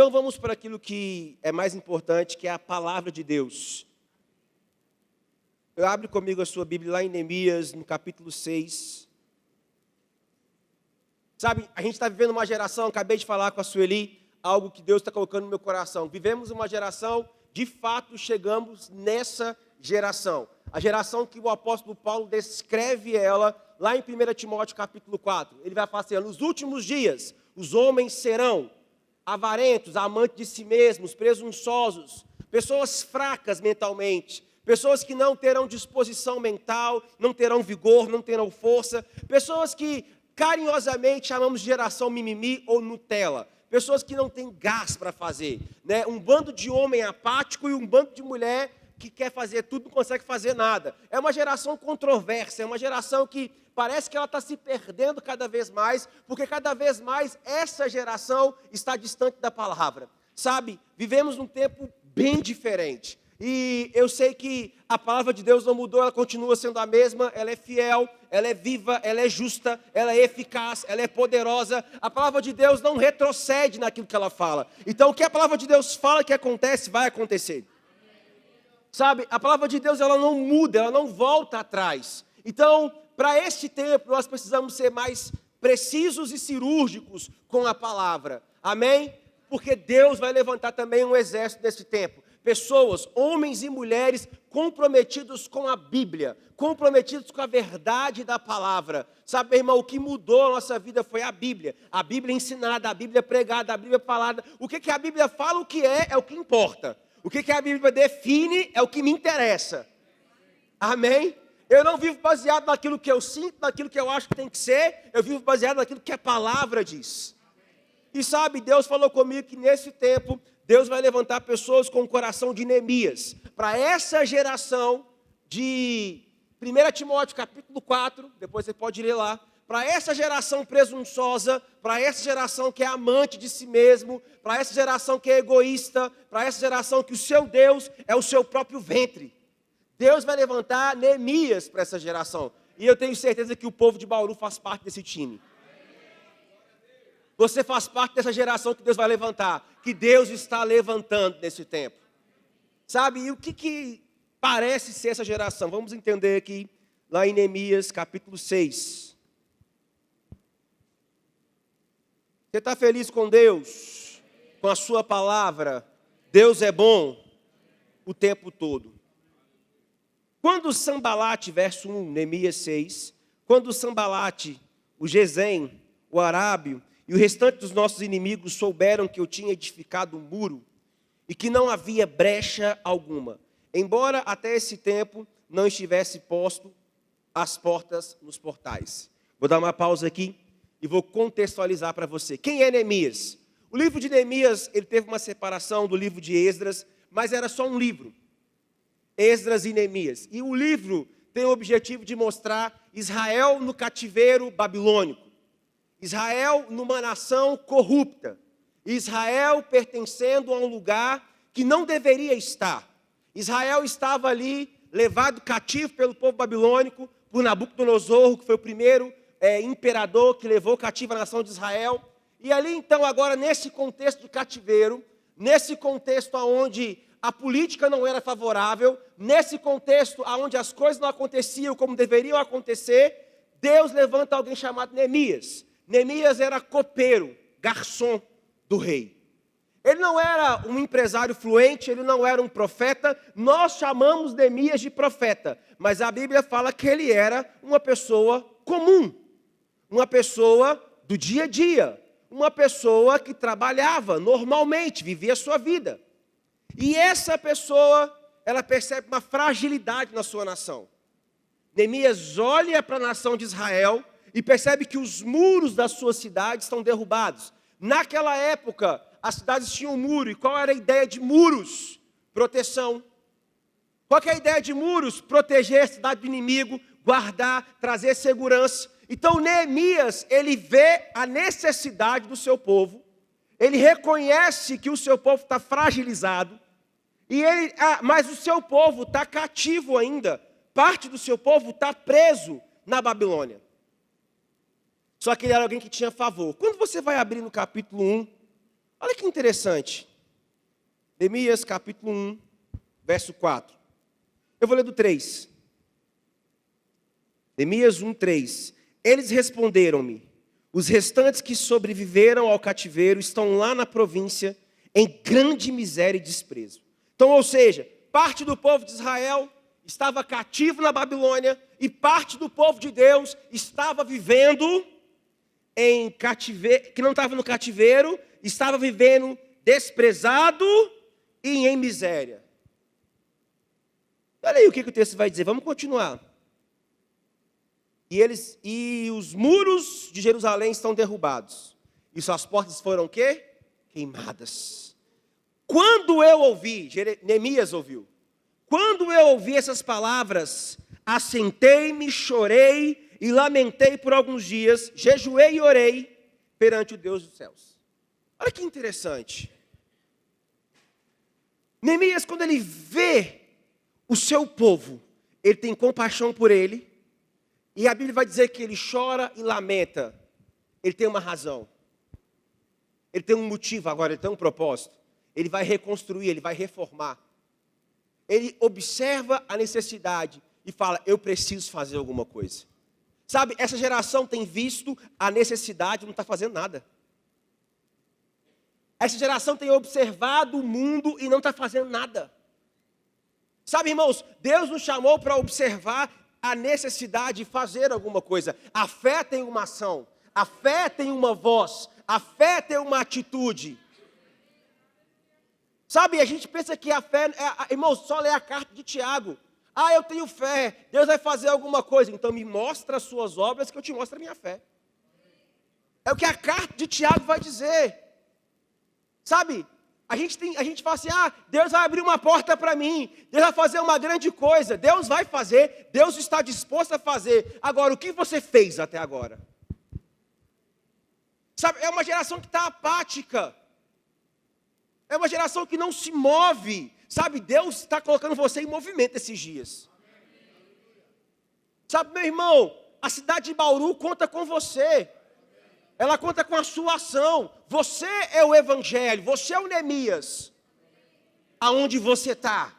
Então vamos para aquilo que é mais importante, que é a palavra de Deus. Abre comigo a sua Bíblia lá em Neemias, no capítulo 6. Sabe, a gente está vivendo uma geração, acabei de falar com a Sueli, algo que Deus está colocando no meu coração. Vivemos uma geração, de fato, chegamos nessa geração. A geração que o apóstolo Paulo descreve ela lá em 1 Timóteo capítulo 4. Ele vai falar assim: nos últimos dias, os homens serão avarentos, amantes de si mesmos, presunçosos, pessoas fracas mentalmente, pessoas que não terão disposição mental, não terão vigor, não terão força, pessoas que carinhosamente chamamos de geração mimimi ou Nutella, pessoas que não têm gás para fazer, né? Um bando de homem apático e um bando de mulher que quer fazer tudo, não consegue fazer nada. É uma geração controversa, é uma geração que parece que ela está se perdendo cada vez mais, porque cada vez mais essa geração está distante da palavra. Sabe, vivemos num tempo bem diferente. E eu sei que a palavra de Deus não mudou, ela continua sendo a mesma, ela é fiel, ela é viva, ela é justa, ela é eficaz, ela é poderosa. A palavra de Deus não retrocede naquilo que ela fala. Então o que a palavra de Deus fala que acontece, vai acontecer. Sabe, a palavra de Deus ela não muda, ela não volta atrás. Então, para este tempo, nós precisamos ser mais precisos e cirúrgicos com a palavra. Amém? Porque Deus vai levantar também um exército nesse tempo. Pessoas, homens e mulheres comprometidos com a Bíblia, comprometidos com a verdade da palavra. Sabe, irmão, o que mudou a nossa vida foi a Bíblia. A Bíblia ensinada, a Bíblia pregada, a Bíblia falada. O que a Bíblia fala, o que é o que importa. O que a Bíblia define é o que me interessa. Amém? Eu não vivo baseado naquilo que eu sinto, naquilo que eu acho que tem que ser. Eu vivo baseado naquilo que a palavra diz. E sabe, Deus falou comigo que nesse tempo, Deus vai levantar pessoas com o coração de Neemias. Para essa geração de 1 Timóteo capítulo 4, depois você pode ler lá. Para essa geração presunçosa, para essa geração que é amante de si mesmo, para essa geração que é egoísta, para essa geração que o seu Deus é o seu próprio ventre. Deus vai levantar Neemias para essa geração. E eu tenho certeza que o povo de Bauru faz parte desse time. Você faz parte dessa geração que Deus vai levantar, que Deus está levantando nesse tempo. Sabe, e o que parece ser essa geração? Vamos entender aqui, lá em Neemias capítulo 6. Você está feliz com Deus? Com a sua palavra? Deus é bom o tempo todo. Quando Sambalate, verso 1, Neemias 6, quando Sambalate, o Gesem, o Arábio e o restante dos nossos inimigos souberam que eu tinha edificado um muro e que não havia brecha alguma, embora até esse tempo não estivesse posto as portas nos portais. Vou dar uma pausa aqui e vou contextualizar para você. Quem é Neemias? O livro de Neemias, ele teve uma separação do livro de Esdras, mas era só um livro. Esdras e Neemias. E o livro tem o objetivo de mostrar Israel no cativeiro babilônico. Israel numa nação corrupta. Israel pertencendo a um lugar que não deveria estar. Israel estava ali levado cativo pelo povo babilônico, por Nabucodonosor, que foi o primeiro imperador que levou cativo a nação de Israel. E ali então agora nesse contexto de cativeiro, nesse contexto onde a política não era favorável, nesse contexto onde as coisas não aconteciam como deveriam acontecer, Deus levanta alguém chamado Neemias. Neemias era copeiro, garçom do rei. Ele não era um empresário fluente, ele não era um profeta. Nós chamamos Neemias de profeta, mas a Bíblia fala que ele era uma pessoa comum, uma pessoa do dia a dia, uma pessoa que trabalhava normalmente, vivia a sua vida. E essa pessoa, ela percebe uma fragilidade na sua nação. Neemias olha para a nação de Israel e percebe que os muros da sua cidade estão derrubados. Naquela época, as cidades tinham um muro. E qual era a ideia de muros? Proteção. Qual que é a ideia de muros? Proteger a cidade do inimigo, guardar, trazer segurança. Então Neemias, ele vê a necessidade do seu povo, ele reconhece que o seu povo está fragilizado, mas o seu povo está cativo ainda, parte do seu povo está preso na Babilônia. Só que ele era alguém que tinha favor. Quando você vai abrir no capítulo 1, Olha que interessante. Neemias capítulo 1, verso 4. Eu vou ler do 3. Neemias 1, 3. Eles responderam-me: os restantes que sobreviveram ao cativeiro estão lá na província em grande miséria e desprezo. Então, ou seja, parte do povo de Israel estava cativo na Babilônia e parte do povo de Deus estava vivendo em cativeiro, que não estava no cativeiro, estava vivendo desprezado e em miséria. Olha aí o que o texto vai dizer, vamos continuar. E os muros de Jerusalém estão derrubados. E suas portas foram o quê? Queimadas. Quando eu ouvi, Neemias ouviu. Quando eu ouvi essas palavras, assentei-me, chorei e lamentei por alguns dias, jejuei e orei perante o Deus dos céus. Olha que interessante. Neemias, quando ele vê o seu povo, ele tem compaixão por ele. E a Bíblia vai dizer que ele chora e lamenta. Ele tem uma razão. Ele tem um motivo agora, ele tem um propósito. Ele vai reconstruir, ele vai reformar. Ele observa a necessidade e fala, eu preciso fazer alguma coisa. Sabe, essa geração tem visto a necessidade e não está fazendo nada. Essa geração tem observado o mundo e não está fazendo nada. Sabe, irmãos, Deus nos chamou para observar a necessidade de fazer alguma coisa. A fé tem uma ação, a fé tem uma voz, a fé tem uma atitude. Sabe, a gente pensa que a fé, irmãos, só lê a carta de Tiago. Ah, eu tenho fé, Deus vai fazer alguma coisa. Então me mostra as suas obras que eu te mostro a minha fé. É o que a carta de Tiago vai dizer. Sabe, a gente fala assim, Deus vai abrir uma porta para mim, Deus vai fazer uma grande coisa, Deus vai fazer, Deus está disposto a fazer. Agora, o que você fez até agora? Sabe, é uma geração que está apática, é uma geração que não se move. Sabe, Deus está colocando você em movimento esses dias. Sabe, meu irmão, a cidade de Bauru conta com você. Ela conta com a sua ação. Você é o evangelho, você é o Neemias. Aonde você está.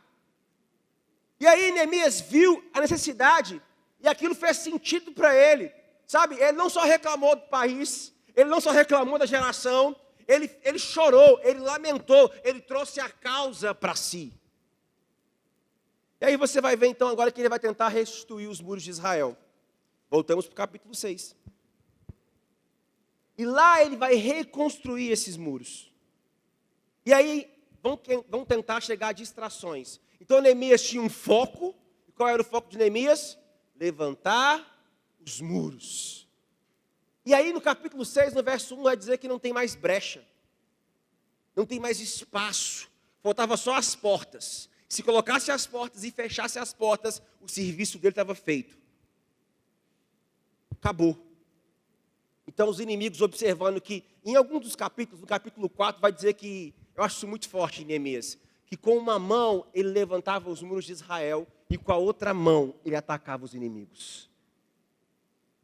E aí Neemias viu a necessidade e aquilo fez sentido para ele. Sabe, ele não só reclamou do país, ele não só reclamou da geração, ele chorou, ele lamentou, ele trouxe a causa para si. E aí você vai ver então agora que ele vai tentar restituir os muros de Israel. Voltamos para o capítulo 6. E lá ele vai reconstruir esses muros. E aí vão tentar chegar a distrações. Então Neemias tinha um foco. E qual era o foco de Neemias? Levantar os muros. E aí no capítulo 6, no verso 1, vai dizer que não tem mais brecha. Não tem mais espaço. Faltava só as portas. Se colocasse as portas e fechasse as portas, o serviço dele estava feito. Acabou. Então os inimigos observando que, em algum dos capítulos, no capítulo 4, vai dizer que, eu acho isso muito forte em Neemias, que com uma mão ele levantava os muros de Israel e com a outra mão ele atacava os inimigos.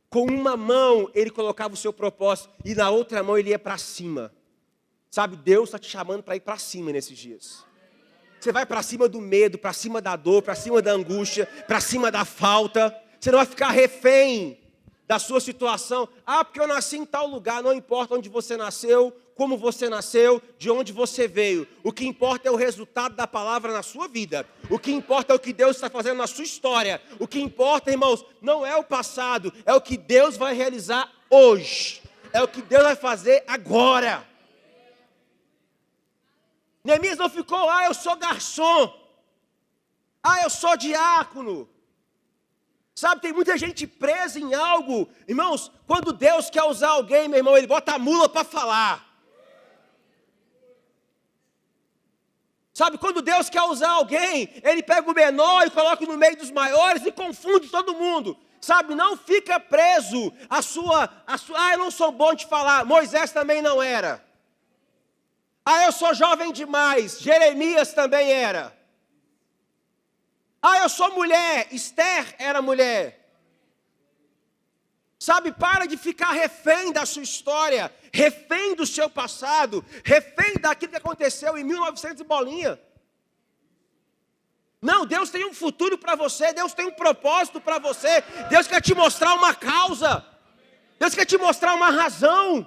Com uma mão ele colocava o seu propósito e na outra mão ele ia para cima. Sabe, Deus está te chamando para ir para cima nesses dias. Você vai para cima do medo, para cima da dor, para cima da angústia, para cima da falta. Você não vai ficar refém da sua situação. Porque eu nasci em tal lugar. Não importa onde você nasceu, como você nasceu, de onde você veio. O que importa é o resultado da palavra na sua vida. O que importa é o que Deus está fazendo na sua história. O que importa, irmãos, não é o passado, é o que Deus vai realizar hoje. É o que Deus vai fazer agora. Neemias não ficou, eu sou garçom. Eu sou diácono. Sabe, tem muita gente presa em algo. Irmãos, quando Deus quer usar alguém, meu irmão, Ele bota a mula para falar. Sabe, quando Deus quer usar alguém, Ele pega o menor e coloca no meio dos maiores e confunde todo mundo. Sabe, não fica preso eu não sou bom de falar. Moisés também não era. Eu sou jovem demais. Jeremias também era. Eu sou mulher. Esther era mulher. Sabe, para de ficar refém da sua história, refém do seu passado, refém daquilo que aconteceu em 1900 e bolinha. Não, Deus tem um futuro para você, Deus tem um propósito para você, Deus quer te mostrar uma causa, Deus quer te mostrar uma razão.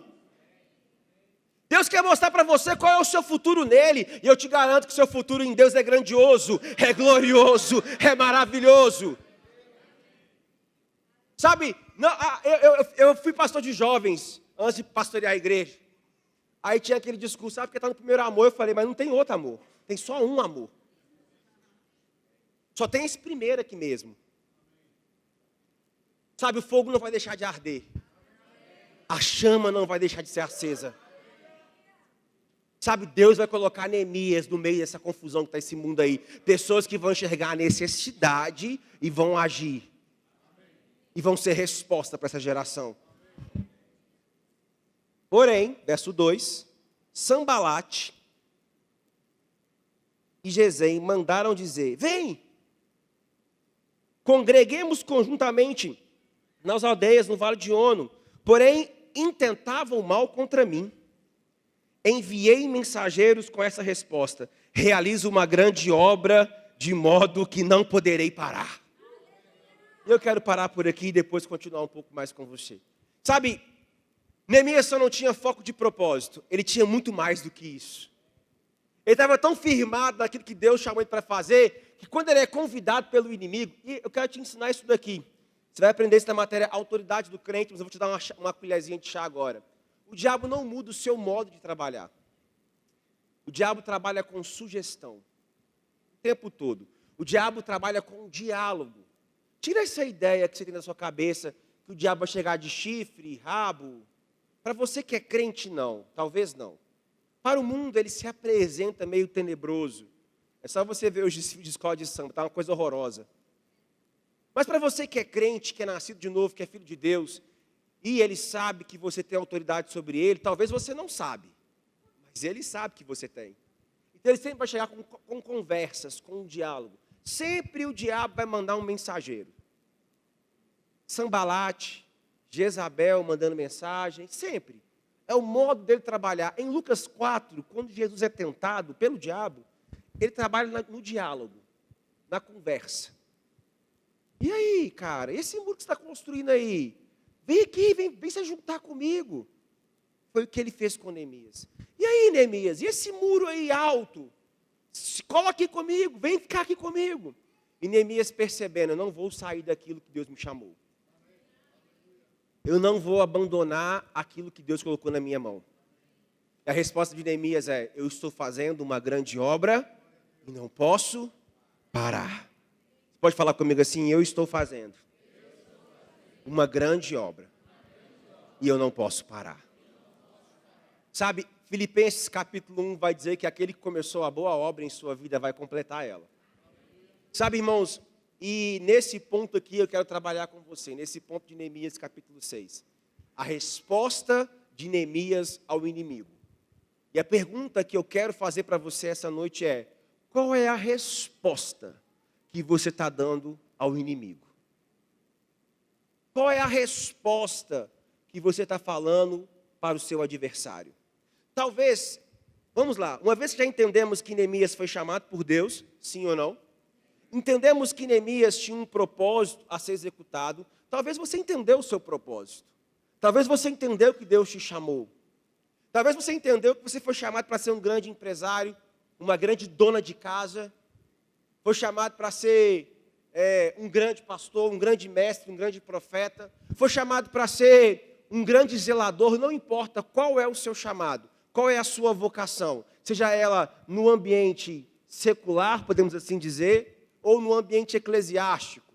Deus quer mostrar para você qual é o seu futuro nele, e eu te garanto que o seu futuro em Deus é grandioso, é glorioso, é maravilhoso. Sabe, eu fui pastor de jovens antes de pastorear a igreja. Aí tinha aquele discurso, sabe, porque está no primeiro amor. Eu falei, mas não tem outro amor, tem só um amor. Só tem esse primeiro aqui mesmo. Sabe, o fogo não vai deixar de arder. A chama não vai deixar de ser acesa. Sabe, Deus vai colocar Neemias no meio dessa confusão que está esse mundo aí. Pessoas que vão enxergar a necessidade e vão agir. E vão ser resposta para essa geração. Porém, verso 2, Sambalate e Gesem mandaram dizer, vem, congreguemos conjuntamente nas aldeias no vale de Ono, porém intentavam mal contra mim. Enviei mensageiros com essa resposta, realizo uma grande obra de modo que não poderei parar. Eu quero parar por aqui e depois continuar um pouco mais com você. Sabe, Neemias só não tinha foco de propósito, ele tinha muito mais do que isso. Ele estava tão firmado naquilo que Deus chamou ele para fazer, que quando ele é convidado pelo inimigo, e eu quero te ensinar isso daqui. Você vai aprender isso na matéria autoridade do crente, mas eu vou te dar uma colherzinha de chá agora. O diabo não muda o seu modo de trabalhar. O diabo trabalha com sugestão, o tempo todo. O diabo trabalha com diálogo. Tira essa ideia que você tem na sua cabeça, que o diabo vai chegar de chifre, rabo. Para você que é crente, não. Talvez não. Para o mundo, ele se apresenta meio tenebroso. É só você ver os desfiles de escola de samba, está uma coisa horrorosa. Mas para você que é crente, que é nascido de novo, que é filho de Deus, e ele sabe que você tem autoridade sobre ele, talvez você não sabe, mas ele sabe que você tem. Então ele sempre vai chegar com conversas, com um diálogo. Sempre o diabo vai mandar um mensageiro. Sambalate, Jezabel mandando mensagem, sempre. É o modo dele trabalhar. Em Lucas 4, quando Jesus é tentado pelo diabo, ele trabalha no diálogo, na conversa. E aí, cara, esse muro que você está construindo aí, vem aqui, vem se juntar comigo. Foi o que ele fez com Neemias. E aí, Neemias, e esse muro aí alto? Cola aqui comigo, vem ficar aqui comigo. E Neemias percebendo, eu não vou sair daquilo que Deus me chamou. Eu não vou abandonar aquilo que Deus colocou na minha mão. E a resposta de Neemias é, eu estou fazendo uma grande obra e não posso parar. Você pode falar comigo assim, eu estou fazendo uma grande obra e eu não posso parar. Sabe, Filipenses capítulo 1 vai dizer que aquele que começou a boa obra em sua vida vai completar ela. Sabe, irmãos, e nesse ponto aqui eu quero trabalhar com você, nesse ponto de Neemias capítulo 6. A resposta de Neemias ao inimigo. E a pergunta que eu quero fazer para você essa noite é, qual é a resposta que você está dando ao inimigo? Qual é a resposta que você está falando para o seu adversário? Talvez, vamos lá, uma vez que já entendemos que Neemias foi chamado por Deus, sim ou não? Entendemos que Neemias tinha um propósito a ser executado, talvez você entendeu o seu propósito. Talvez você entendeu que Deus te chamou. Talvez você entendeu que você foi chamado para ser um grande empresário, uma grande dona de casa, foi chamado para ser um grande pastor, um grande mestre, um grande profeta, foi chamado para ser um grande zelador, não importa qual é o seu chamado, qual é a sua vocação, seja ela no ambiente secular, podemos assim dizer, ou no ambiente eclesiástico,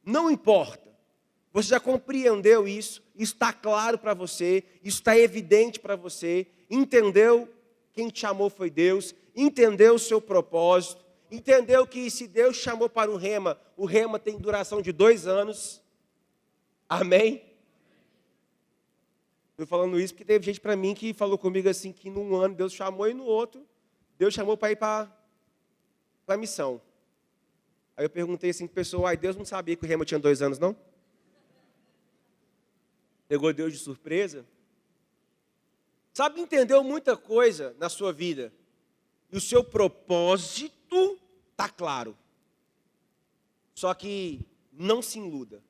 não importa, você já compreendeu isso está claro para você, isso está evidente para você, entendeu quem te chamou foi Deus, entendeu o seu propósito, entendeu que se Deus chamou para o rema tem duração de 2 anos, amém? Estou falando isso porque teve gente para mim que falou comigo assim, que num ano Deus chamou e no outro, Deus chamou para ir para a missão. Aí eu perguntei assim para a pessoa, Deus não sabia que o rema tinha 2 anos, não? Pegou Deus de surpresa? Sabe, entendeu muita coisa na sua vida. E o seu propósito está claro. Só que não se iluda.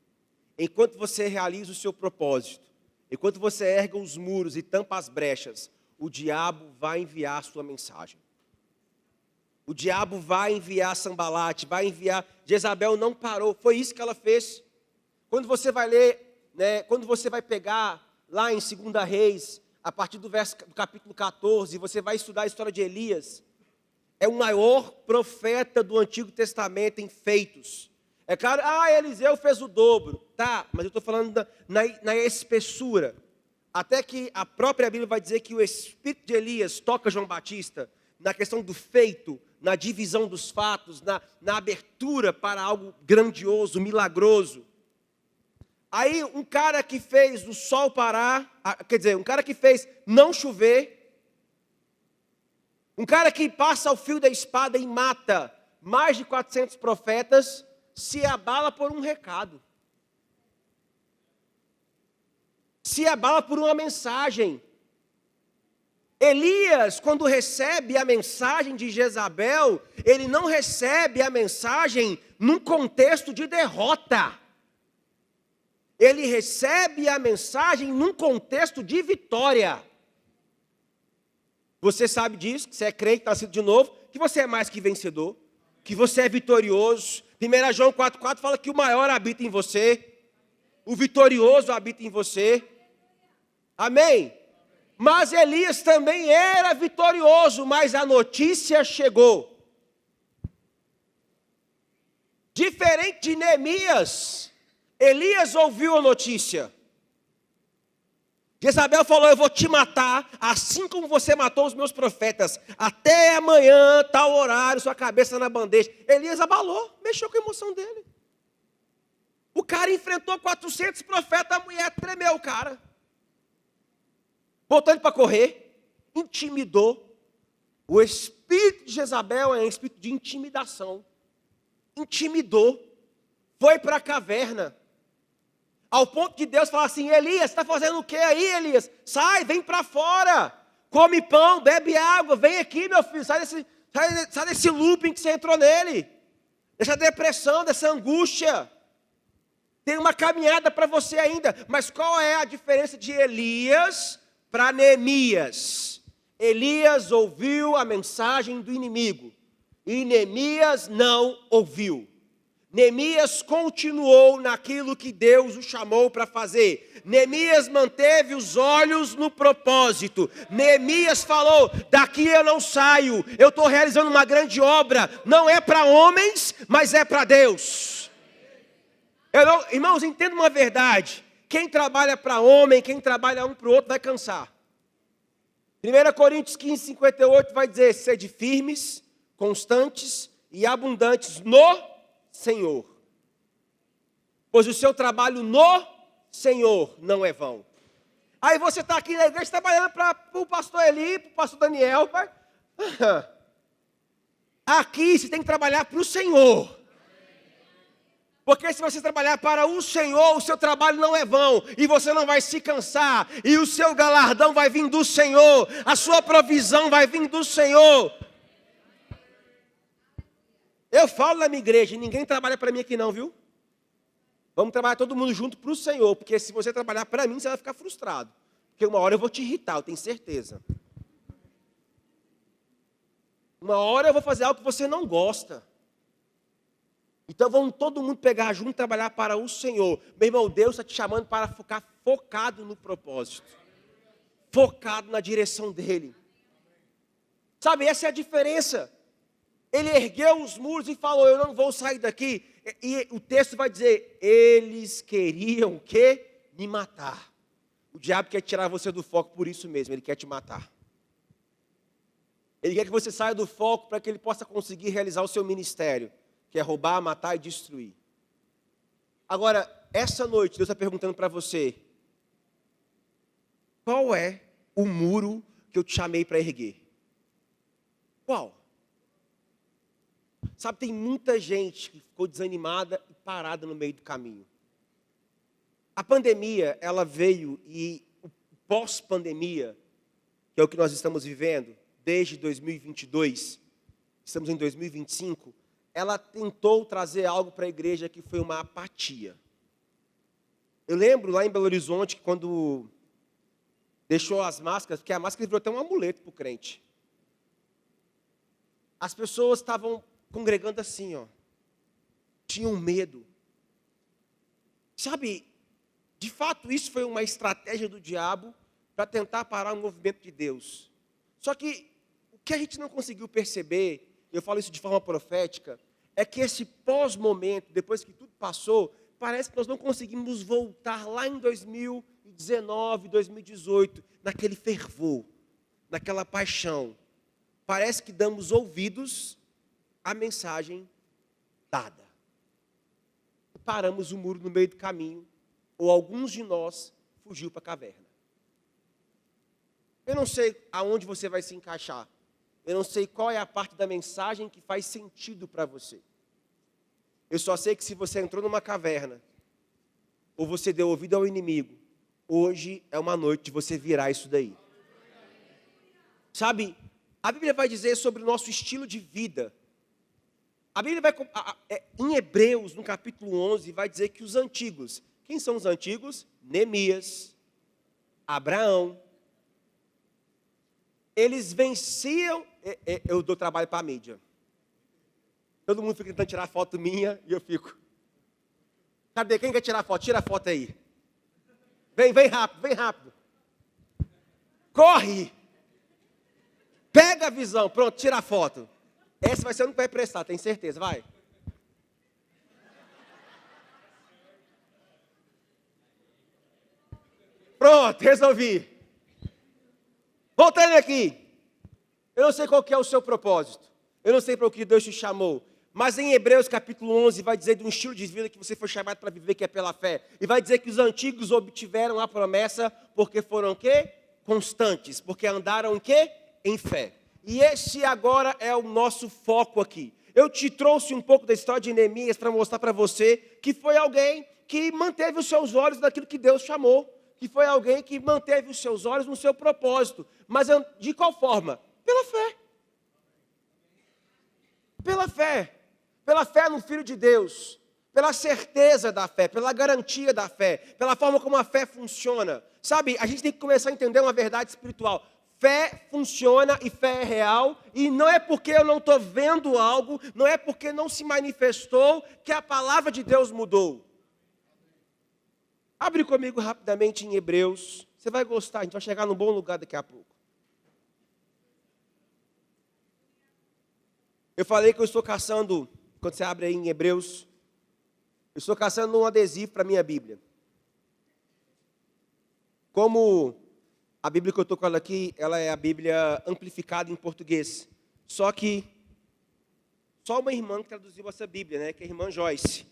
Enquanto você realiza o seu propósito, enquanto você erga os muros e tampa as brechas, o diabo vai enviar a sua mensagem. O diabo vai enviar Sambalate, vai enviar... Jezabel não parou, foi isso que ela fez. Quando você vai ler, né, quando você vai pegar lá em 2 Reis, a partir do capítulo 14, você vai estudar a história de Elias. É o maior profeta do Antigo Testamento em feitos. É claro, Eliseu fez o dobro. Tá, mas eu estou falando na espessura. Até que a própria Bíblia vai dizer que o espírito de Elias toca João Batista na questão do feito, na divisão dos fatos, na abertura para algo grandioso, milagroso. Aí um cara que fez o sol parar, um cara que fez não chover, um cara que passa o fio da espada e mata mais de 400 profetas, se abala por um recado. Se abala por uma mensagem. Elias, quando recebe a mensagem de Jezabel, ele não recebe a mensagem num contexto de derrota. Ele recebe a mensagem num contexto de vitória. Você sabe disso, que você é crente, nascido de novo, que você é mais que vencedor, que você é vitorioso. 1 João 4,4 fala que o maior habita em você, o vitorioso habita em você. Amém? Mas Elias também era vitorioso, mas a notícia chegou. Diferente de Neemias, Elias ouviu a notícia. Jezabel falou: eu vou te matar, assim como você matou os meus profetas. Até amanhã, tal horário, sua cabeça na bandeja. Elias abalou, mexeu com a emoção dele. O cara enfrentou 400 profetas, a mulher tremeu o cara. Botou ele para correr, intimidou. O espírito de Jezabel é um espírito de intimidação. Intimidou, foi para a caverna. Ao ponto de Deus falar assim: Elias, você está fazendo o que aí, Elias? Sai, vem para fora. Come pão, bebe água, vem aqui, meu filho. Sai desse looping que você entrou nele. Dessa depressão, dessa angústia. Tem uma caminhada para você ainda. Mas qual é a diferença de Elias para Neemias? Elias ouviu a mensagem do inimigo e Neemias não ouviu. Neemias continuou naquilo que Deus o chamou para fazer. Neemias manteve os olhos no propósito. Neemias falou: daqui eu não saio, eu estou realizando uma grande obra, não é para homens, mas é para Deus. Irmãos, entenda uma verdade: quem trabalha para homem, quem trabalha um para o outro vai cansar. 1 Coríntios 15:58 vai dizer: sede firmes, constantes e abundantes no Senhor, pois o seu trabalho no Senhor não é vão. Aí você está aqui na igreja trabalhando para o pastor Eli, para o pastor Daniel. Aqui você tem que trabalhar para o Senhor. Porque se você trabalhar para o Senhor, o seu trabalho não é vão, e você não vai se cansar, e o seu galardão vai vir do Senhor, a sua provisão vai vir do Senhor. Eu falo na minha igreja, ninguém trabalha para mim aqui não, viu? Vamos trabalhar todo mundo junto para o Senhor, porque se você trabalhar para mim, você vai ficar frustrado. Porque uma hora eu vou te irritar, eu tenho certeza. Uma hora eu vou fazer algo que você não gosta. Então vamos todo mundo pegar junto e trabalhar para o Senhor. Meu irmão, Deus está te chamando para ficar focado no propósito. Focado na direção dEle. Sabe, essa é a diferença. Ele ergueu os muros e falou: eu não vou sair daqui. E o texto vai dizer: eles queriam o quê? Me matar. O diabo quer tirar você do foco por isso mesmo, ele quer te matar. Ele quer que você saia do foco para que ele possa conseguir realizar o seu ministério, que é roubar, matar e destruir. Agora, essa noite, Deus está perguntando para você: qual é o muro que eu te chamei para erguer? Qual? Sabe, tem muita gente que ficou desanimada e parada no meio do caminho. A pandemia, ela veio e o pós-pandemia, que é o que nós estamos vivendo desde 2022, estamos em 2025, ela tentou trazer algo para a igreja que foi uma apatia. Eu lembro lá em Belo Horizonte, que quando deixou as máscaras, porque a máscara virou até um amuleto para o crente. As pessoas estavam congregando assim, ó. Tinham medo. Sabe, de fato, isso foi uma estratégia do diabo para tentar parar o movimento de Deus. Só que o que a gente não conseguiu perceber, eu falo isso de forma profética, é que esse pós-momento, depois que tudo passou, parece que nós não conseguimos voltar lá em 2019, 2018, naquele fervor, naquela paixão. Parece que damos ouvidos à mensagem dada. Paramos o muro no meio do caminho, ou alguns de nós fugiu para a caverna. Eu não sei aonde você vai se encaixar. Eu não sei qual é a parte da mensagem que faz sentido para você. Eu só sei que se você entrou numa caverna, ou você deu ouvido ao inimigo, hoje é uma noite de você virar isso daí. Sabe, a Bíblia vai dizer sobre o nosso estilo de vida. A Bíblia vai, em Hebreus, no capítulo 11, vai dizer que os antigos, quem são os antigos? Neemias, Abraão. Eles venciam, eu dou trabalho para a mídia. Todo mundo fica tentando tirar foto minha e eu fico. Cadê? Quem quer tirar foto? Tira a foto aí. Vem rápido, vem rápido. Corre! Pega a visão, pronto, tira a foto. Essa vai ser a única que vai prestar, tenho certeza, vai. Pronto, resolvi. Voltando aqui. Eu não sei qual que é o seu propósito. Eu não sei para o que Deus te chamou. Mas em Hebreus capítulo 11 vai dizer de um estilo de vida que você foi chamado para viver, que é pela fé. E vai dizer que os antigos obtiveram a promessa porque foram o quê? Constantes. Porque andaram em quê? Em fé. E esse agora é o nosso foco aqui. Eu te trouxe um pouco da história de Neemias para mostrar para você que foi alguém que manteve os seus olhos naquilo que Deus chamou. Que foi alguém que manteve os seus olhos no seu propósito. Mas de qual forma? Pela fé. Pela fé. Pela fé no Filho de Deus. Pela certeza da fé. Pela garantia da fé. Pela forma como a fé funciona. Sabe, a gente tem que começar a entender uma verdade espiritual. Fé funciona e fé é real, e não é porque eu não estou vendo algo, não é porque não se manifestou, que a palavra de Deus mudou. Abre comigo rapidamente em Hebreus, você vai gostar, a gente vai chegar num bom lugar daqui a pouco. Eu falei que eu estou caçando, quando você abre aí em Hebreus, eu estou caçando um adesivo para a minha Bíblia. Como a Bíblia que eu estou com ela aqui, ela é a Bíblia amplificada em português. Só que, só uma irmã que traduziu essa Bíblia, né, que é a irmã Joyce.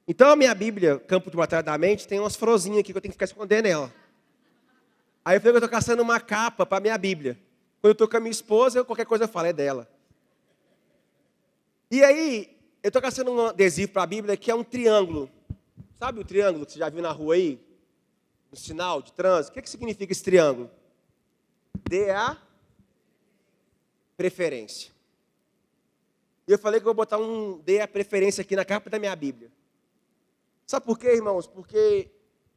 Então a minha Bíblia, Campo de Batalha da Mente, tem umas frozinhas aqui que eu tenho que ficar escondendo nela. Aí eu falei que eu estou caçando uma capa para a minha Bíblia. Quando eu estou com a minha esposa, qualquer coisa eu falo, é dela. E aí, eu estou caçando um adesivo para a Bíblia que é um triângulo. Sabe o triângulo que você já viu na rua aí? No sinal de trânsito. O que significa esse triângulo? Dê a preferência. E eu falei que eu vou botar um dê a preferência aqui na capa da minha Bíblia. Sabe por quê, irmãos? Porque,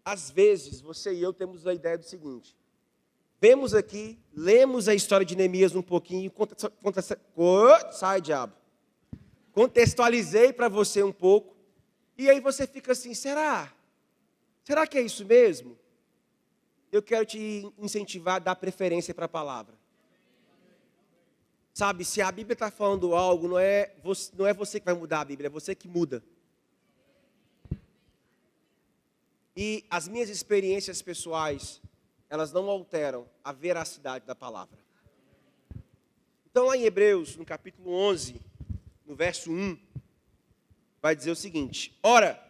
às vezes, você e eu temos a ideia do seguinte. Vemos aqui, lemos a história de Neemias um pouquinho, sai, diabo. Contextualizei para você um pouco, e aí você fica assim, será? Será que é isso mesmo? Eu quero te incentivar a dar preferência para a palavra. Sabe, se a Bíblia está falando algo, não é você que vai mudar a Bíblia, é você que muda. E as minhas experiências pessoais, elas não alteram a veracidade da palavra. Então, lá em Hebreus, no capítulo 11, no verso 1, vai dizer o seguinte: ora,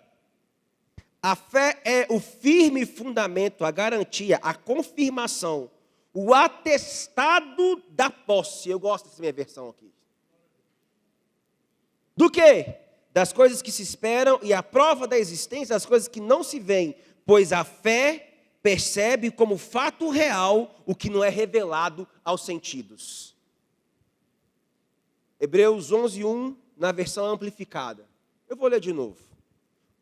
a fé é o firme fundamento, a garantia, a confirmação, o atestado da posse. Eu gosto dessa minha versão aqui. Do quê? das coisas que se esperam e a prova da existência das coisas que não se veem, pois a fé percebe como fato real o que não é revelado aos sentidos. Hebreus 11:1, na versão amplificada. Eu vou ler de novo.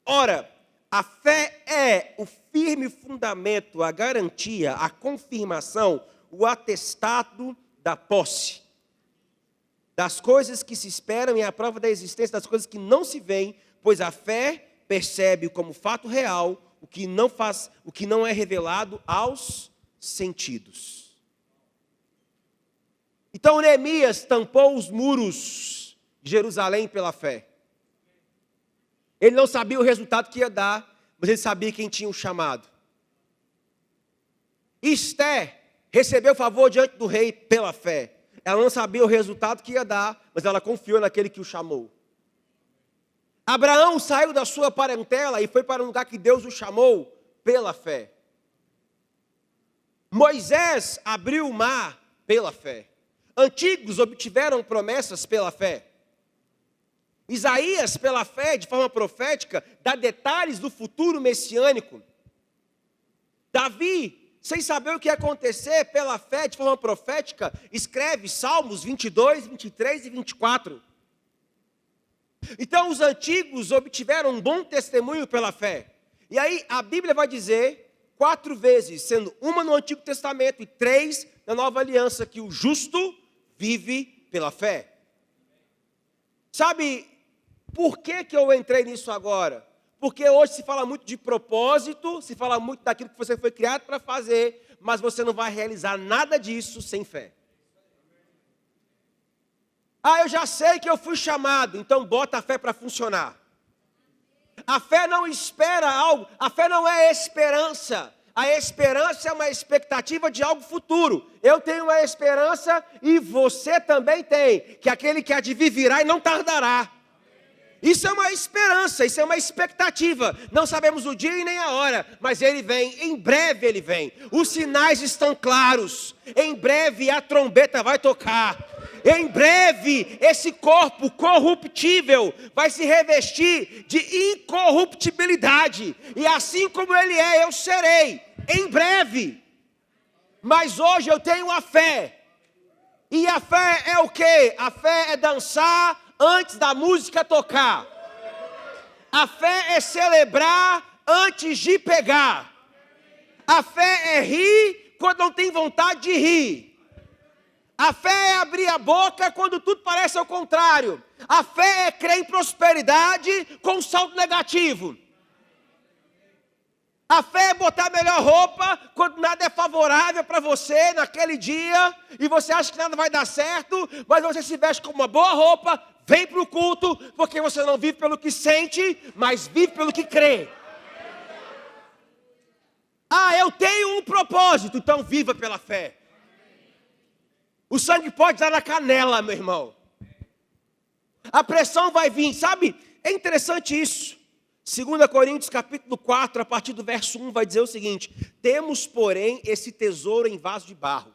Ora, a fé é o firme fundamento, a garantia, a confirmação, o atestado da posse das coisas que se esperam e a prova da existência das coisas que não se veem, pois a fé percebe como fato real o que não é revelado aos sentidos. Então Neemias tampou os muros de Jerusalém pela fé. Ele não sabia o resultado que ia dar, mas ele sabia quem tinha o chamado. Esté recebeu favor diante do rei pela fé. Ela não sabia o resultado que ia dar, mas ela confiou naquele que o chamou. Abraão saiu da sua parentela e foi para um lugar que Deus o chamou pela fé. Moisés abriu o mar pela fé. Antigos obtiveram promessas pela fé. Isaías, pela fé, de forma profética, dá detalhes do futuro messiânico. Davi, sem saber o que ia acontecer, pela fé, de forma profética, escreve Salmos 22, 23 e 24. Então, os antigos obtiveram um bom testemunho pela fé. E aí, a Bíblia vai dizer 4 vezes, sendo uma no Antigo Testamento e 3 na Nova Aliança, que o justo vive pela fé. Sabe por que eu entrei nisso agora? Porque hoje se fala muito de propósito, se fala muito daquilo que você foi criado para fazer, mas você não vai realizar nada disso sem fé. Ah, eu já sei que eu fui chamado, então bota a fé para funcionar. A fé não espera algo, a fé não é esperança. A esperança é uma expectativa de algo futuro. Eu tenho uma esperança e você também tem, que aquele que há de vir virá e não tardará. Isso é uma esperança, isso é uma expectativa. Não sabemos o dia e nem a hora, mas ele vem, em breve ele vem. Os sinais estão claros, em breve a trombeta vai tocar. Em breve esse corpo corruptível vai se revestir de incorruptibilidade. E assim como ele é, eu serei, em breve. Mas hoje eu tenho a fé. E a fé é o quê? A fé é dançar antes da música tocar. A fé é celebrar antes de pegar. A fé é rir quando não tem vontade de rir. A fé é abrir a boca quando tudo parece ao contrário. A fé é crer em prosperidade com saldo negativo. A fé é botar a melhor roupa quando nada é favorável para você naquele dia e você acha que nada vai dar certo, mas você se veste com uma boa roupa, vem para o culto, porque você não vive pelo que sente, mas vive pelo que crê. Ah, eu tenho um propósito, então viva pela fé. O sangue pode dar na canela, meu irmão. A pressão vai vir, sabe? É interessante isso. 2 Coríntios capítulo 4, a partir do verso 1, vai dizer o seguinte: temos, porém, esse tesouro em vaso de barro,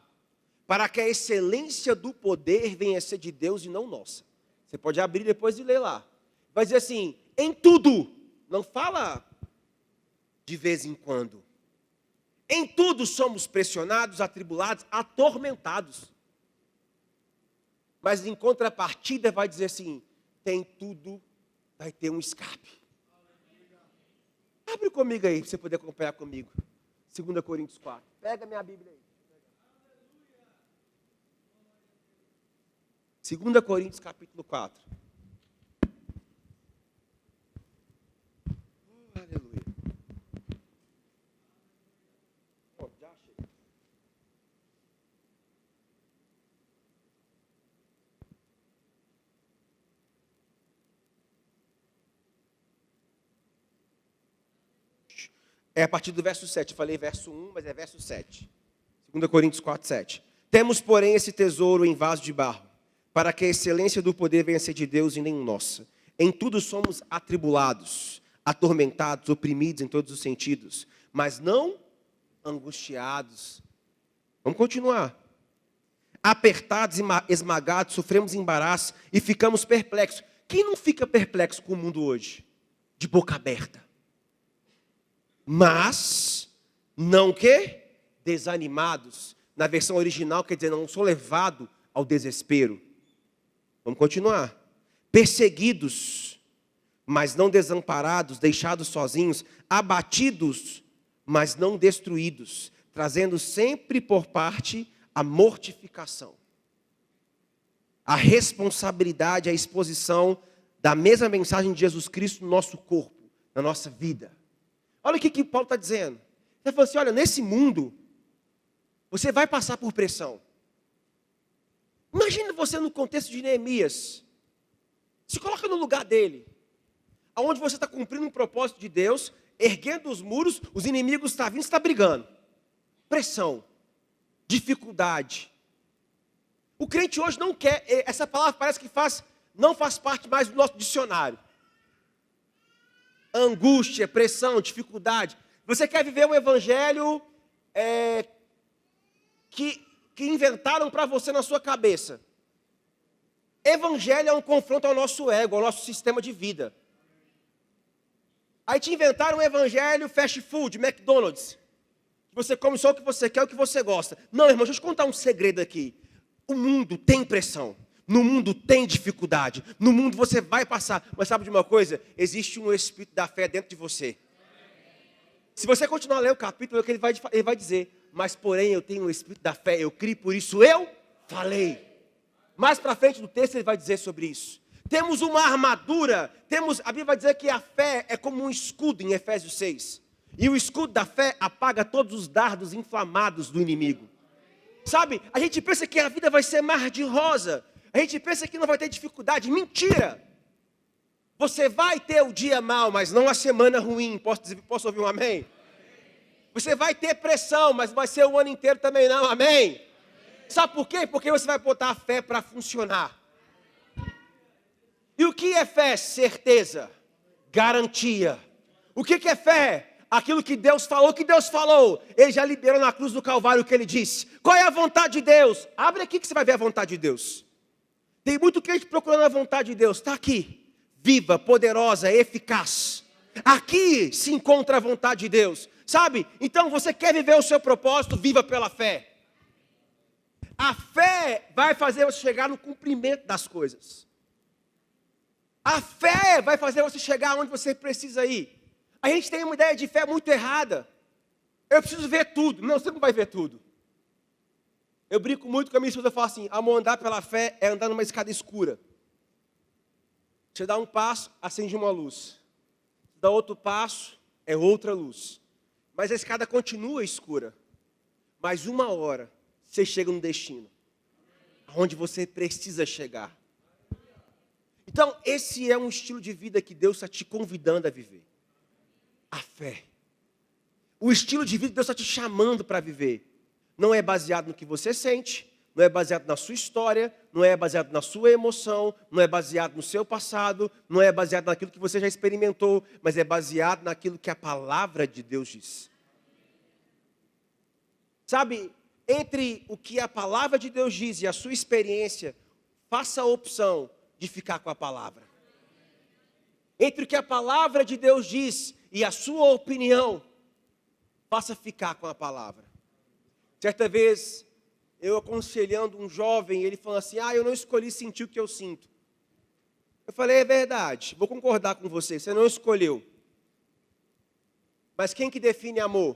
para que a excelência do poder venha a ser de Deus e não nossa. Você pode abrir depois e ler lá. Vai dizer assim, em tudo. Não fala de vez em quando. Em tudo somos pressionados, atribulados, atormentados. Mas em contrapartida vai dizer assim, tem tudo, vai ter um escape. Abre comigo aí, para você poder acompanhar comigo. 2 Coríntios 4. Pega minha Bíblia aí. 2 Coríntios capítulo 4. Aleluia. Oh, já achei. É a partir do verso 7. Eu falei verso 1, mas é verso 7. 2 Coríntios 4, 7. Temos, porém, esse tesouro em vaso de barro, para que a excelência do poder venha a ser de Deus e nem nossa. Em tudo somos atribulados, atormentados, oprimidos em todos os sentidos, mas não angustiados. Vamos continuar. Apertados e esmagados, sofremos embaraço e ficamos perplexos. Quem não fica perplexo com o mundo hoje? De boca aberta. Mas, não que? Desanimados. Na versão original quer dizer, não sou levado ao desespero. Vamos continuar. Perseguidos, mas não desamparados, deixados sozinhos, abatidos, mas não destruídos, trazendo sempre por parte a mortificação, a responsabilidade, a exposição da mesma mensagem de Jesus Cristo no nosso corpo, na nossa vida. Olha o que Paulo está dizendo. Ele falou assim, olha, nesse mundo, você vai passar por pressão. Imagina você no contexto de Neemias. Se coloca no lugar dele. Onde você está cumprindo um propósito de Deus, erguendo os muros, os inimigos estão vindo, você está brigando. Pressão. Dificuldade. O crente hoje não quer, essa palavra parece que não faz parte mais do nosso dicionário. Angústia, pressão, dificuldade. Você quer viver um evangelho que inventaram para você na sua cabeça. Evangelho é um confronto ao nosso ego, ao nosso sistema de vida. Aí te inventaram um evangelho fast food, McDonald's. Você come só o que você quer, o que você gosta. Não, irmão, deixa eu te contar um segredo aqui. O mundo tem pressão. No mundo tem dificuldade. No mundo você vai passar. Mas sabe de uma coisa? Existe um espírito da fé dentro de você. Se você continuar a ler o capítulo, ele vai dizer, mas porém eu tenho o espírito da fé, eu criei, por isso eu falei. Mais para frente do texto ele vai dizer sobre isso. Temos uma armadura, a Bíblia vai dizer que a fé é como um escudo em Efésios 6. E o escudo da fé apaga todos os dardos inflamados do inimigo. Sabe, a gente pensa que a vida vai ser mar de rosa. A gente pensa que não vai ter dificuldade. Mentira! Você vai ter o dia mal, mas não a semana ruim. Posso ouvir um amém? Você vai ter pressão, mas vai ser o ano inteiro também não, amém? Sabe por quê? Porque você vai botar a fé para funcionar. E o que é fé? Certeza, garantia. O que é fé? Aquilo que Deus falou, Ele já liberou na cruz do Calvário o que Ele disse. Qual é a vontade de Deus? Abre aqui que você vai ver a vontade de Deus. Tem muito crente procurando a vontade de Deus, está aqui. Viva, poderosa, eficaz. Aqui se encontra a vontade de Deus. Sabe? Então você quer viver o seu propósito, viva pela fé. A fé vai fazer você chegar no cumprimento das coisas. A fé vai fazer você chegar onde você precisa ir. A gente tem uma ideia de fé muito errada. Eu preciso ver tudo. Não, você não vai ver tudo. Eu brinco muito com a minha esposa, eu falo assim, amor, andar pela fé é andar numa escada escura. Você dá um passo, acende uma luz. Dá outro passo, é outra luz. Mas a escada continua escura. Mas uma hora, você chega no destino. Onde você precisa chegar. Então, esse é um estilo de vida que Deus está te convidando a viver. A fé. O estilo de vida que Deus está te chamando para viver. Não é baseado no que você sente, não é baseado na sua história, não é baseado na sua emoção, não é baseado no seu passado, não é baseado naquilo que você já experimentou, mas é baseado naquilo que a palavra de Deus diz. Sabe, entre o que a palavra de Deus diz e a sua experiência, faça a opção de ficar com a palavra. Entre o que a palavra de Deus diz e a sua opinião, faça ficar com a palavra. Certa vez, eu aconselhando um jovem, ele falou assim, eu não escolhi sentir o que eu sinto. Eu falei, é verdade, vou concordar com você, você não escolheu. Mas quem que define amor?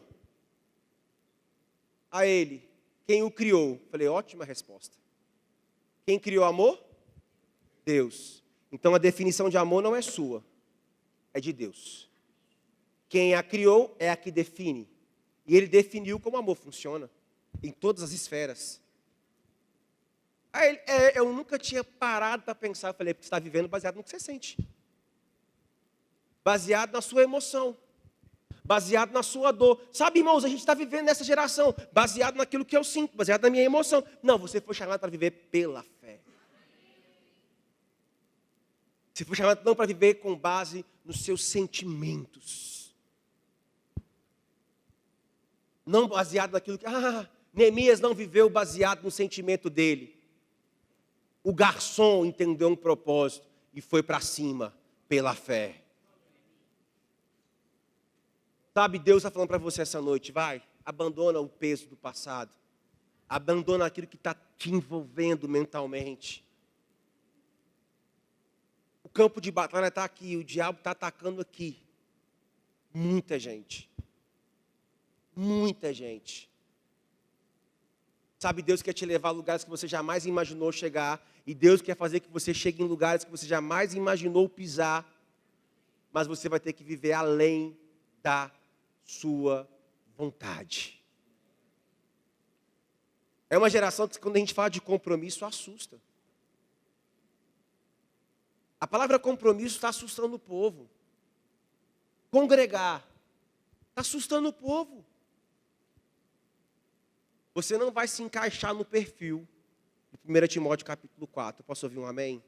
A ele, quem o criou. Eu falei, ótima resposta. Quem criou amor? Deus. Então a definição de amor não é sua, é de Deus. Quem a criou é a que define. E ele definiu como o amor funciona. Em todas as esferas. Aí eu nunca tinha parado para pensar. Eu falei, você está vivendo baseado no que você sente. Baseado na sua emoção. Baseado na sua dor. Sabe, irmãos, a gente está vivendo nessa geração. Baseado naquilo que eu sinto. Baseado na minha emoção. Não, você foi chamado para viver pela fé. Você foi chamado não para viver com base nos seus sentimentos. Não baseado naquilo que... Neemias não viveu baseado no sentimento dele. O garçom entendeu um propósito. e foi para cima pela fé. Sabe, Deus está falando para você essa noite, vai, abandona o peso do passado. Abandona aquilo que está te envolvendo mentalmente. O campo de batalha está aqui, o diabo está atacando aqui. Muita gente. Muita gente. Sabe, Deus quer te levar a lugares que você jamais imaginou chegar. E Deus quer fazer que você chegue em lugares que você jamais imaginou pisar. Mas você vai ter que viver além da sua vontade. É uma geração que, quando a gente fala de compromisso, assusta. A palavra compromisso está assustando o povo. Congregar está assustando o povo. Você não vai se encaixar no perfil de 1 Timóteo capítulo 4. Posso ouvir um amém?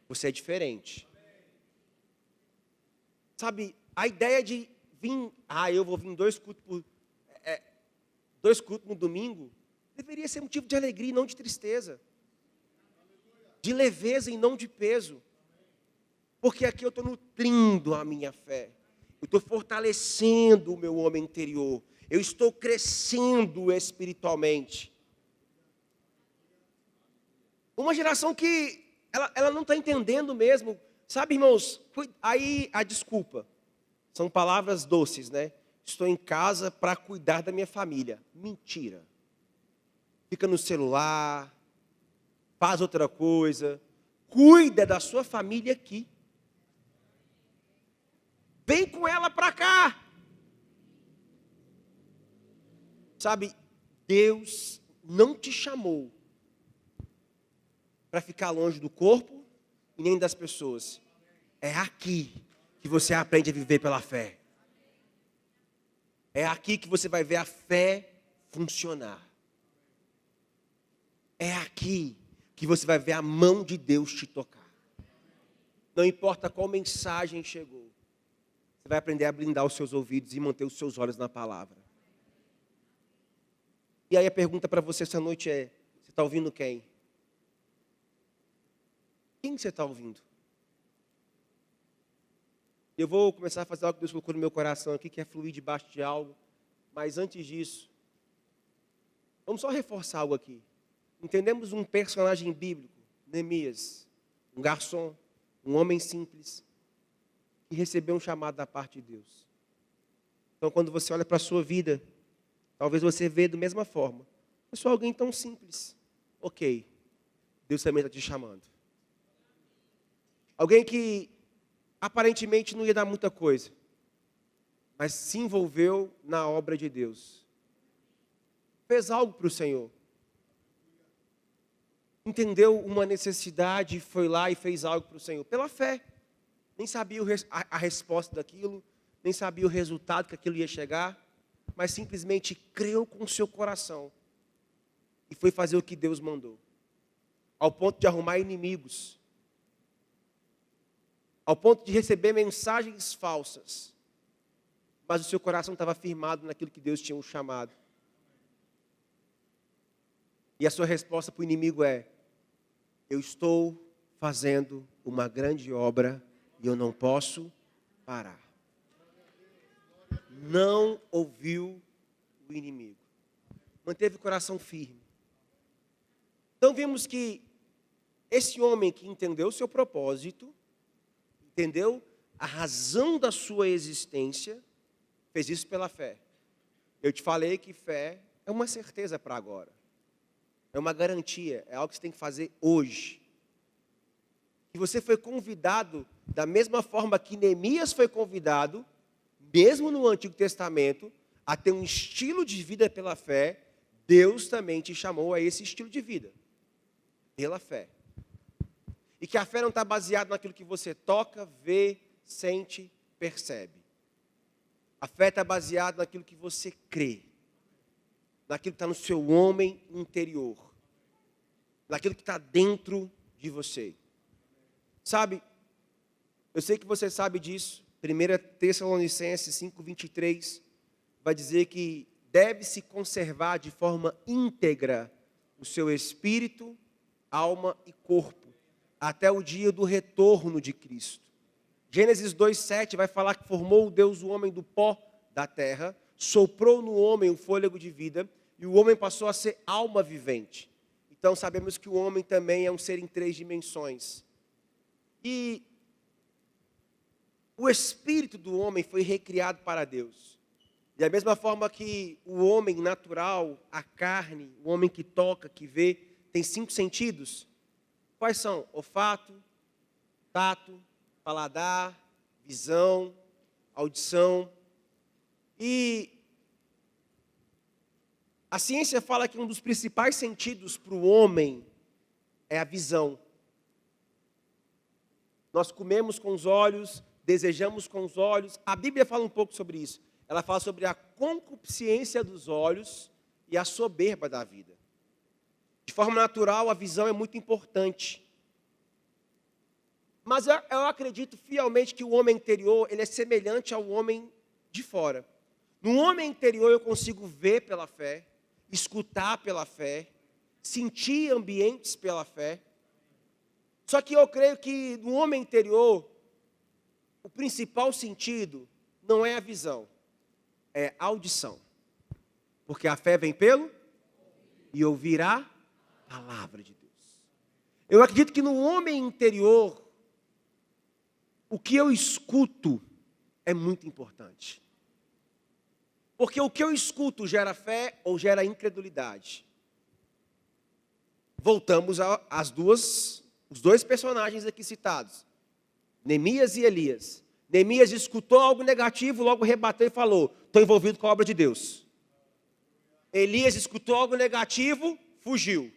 Você é diferente. Sabe, a ideia de vir, eu vou vir dois cultos no domingo, deveria ser motivo de alegria e não de tristeza. De leveza e não de peso. Porque aqui eu estou nutrindo a minha fé. Eu estou fortalecendo o meu homem interior. Eu estou crescendo espiritualmente. Uma geração que ela não está entendendo mesmo. Sabe, irmãos, aí a desculpa. São palavras doces, né? Estou em casa para cuidar da minha família. Mentira. Fica no celular, faz outra coisa. Cuida da sua família aqui. Vem com ela para cá. Sabe, Deus não te chamou para ficar longe do corpo e nem das pessoas. É aqui que você aprende a viver pela fé. É aqui que você vai ver a fé funcionar. É aqui que você vai ver a mão de Deus te tocar. Não importa qual mensagem chegou. Você vai aprender a blindar os seus ouvidos e manter os seus olhos na palavra. E aí a pergunta para você essa noite é, você está ouvindo quem? Quem você está ouvindo? Eu vou começar a fazer algo que Deus colocou no meu coração aqui, que é fluir debaixo de algo. Mas antes disso, vamos só reforçar algo aqui. Entendemos um personagem bíblico, Neemias, um garçom, um homem simples, que recebeu um chamado da parte de Deus. Então, quando você olha para a sua vida, talvez você veja da mesma forma. Eu sou alguém tão simples. Ok, Deus também está te chamando. Alguém que aparentemente não ia dar muita coisa, mas se envolveu na obra de Deus. Fez algo para o Senhor. Entendeu uma necessidade, foi lá e fez algo para o Senhor. Pela fé. Nem sabia a resposta daquilo, nem sabia o resultado que aquilo ia chegar, mas simplesmente creu com o seu coração e foi fazer o que Deus mandou. Ao ponto de arrumar inimigos. Ao ponto de receber mensagens falsas. Mas o seu coração estava firmado naquilo que Deus tinha o chamado. E a sua resposta para o inimigo é: eu estou fazendo uma grande obra e eu não posso parar. Não ouviu o inimigo. Manteve o coração firme. Então vimos que esse homem que entendeu o seu propósito, entendeu a razão da sua existência, fez isso pela fé. Eu te falei que fé é uma certeza para agora. É uma garantia, é algo que você tem que fazer hoje. E você foi convidado, da mesma forma que Neemias foi convidado, mesmo no Antigo Testamento, a ter um estilo de vida pela fé. Deus também te chamou a esse estilo de vida, pela fé. E que a fé não está baseada naquilo que você toca, vê, sente, percebe. A fé está baseada naquilo que você crê, naquilo que está no seu homem interior, naquilo que está dentro de você. Sabe, eu sei que você sabe disso. 1 Tessalonicenses 5:23 vai dizer que deve-se conservar de forma íntegra o seu espírito, alma e corpo, até o dia do retorno de Cristo. Gênesis 2:7 vai falar que formou Deus o homem do pó da terra, soprou no homem o fôlego de vida, e o homem passou a ser alma vivente. Então sabemos que o homem também é um ser em 3 dimensões. E o espírito do homem foi recriado para Deus. Da mesma forma que o homem natural, a carne, o homem que toca, que vê, tem 5 sentidos. Quais são? Olfato, tato, paladar, visão, audição. E a ciência fala que um dos principais sentidos para o homem é a visão. Nós comemos com os olhos, desejamos com os olhos. A Bíblia fala um pouco sobre isso. Ela fala sobre a concupiscência dos olhos e a soberba da vida. De forma natural, a visão é muito importante. Mas eu acredito fielmente que o homem interior, ele é semelhante ao homem de fora. No homem interior eu consigo ver pela fé, escutar pela fé, sentir ambientes pela fé. Só que eu creio que no homem interior, o principal sentido não é a visão, é a audição. Porque a fé vem pelo e ouvirá a palavra de Deus. Eu acredito que no homem interior, o que eu escuto é muito importante. Porque o que eu escuto gera fé ou gera incredulidade. Voltamos os dois personagens aqui citados, Neemias e Elias. Neemias escutou algo negativo, logo rebateu e falou: estou envolvido com a obra de Deus. Elias escutou algo negativo, fugiu.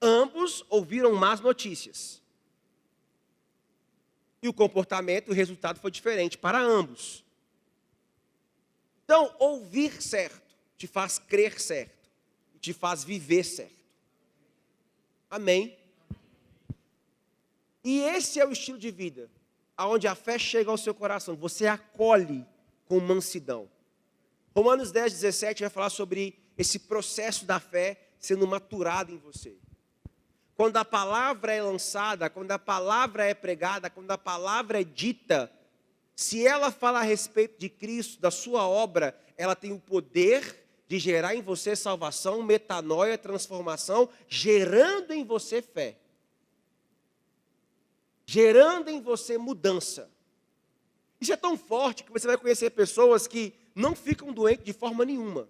Ambos ouviram más notícias. E o comportamento, o resultado foi diferente para ambos. Então, ouvir certo te faz crer certo, te faz viver certo. Amém? E esse é o estilo de vida, onde a fé chega ao seu coração, você acolhe com mansidão. Romanos 10:17 vai falar sobre esse processo da fé sendo maturado em você. Quando a palavra é lançada, quando a palavra é pregada, quando a palavra é dita, se ela fala a respeito de Cristo, da sua obra, ela tem o poder de gerar em você salvação, metanoia, transformação, gerando em você fé. Gerando em você mudança. Isso é tão forte que você vai conhecer pessoas que não ficam doentes de forma nenhuma.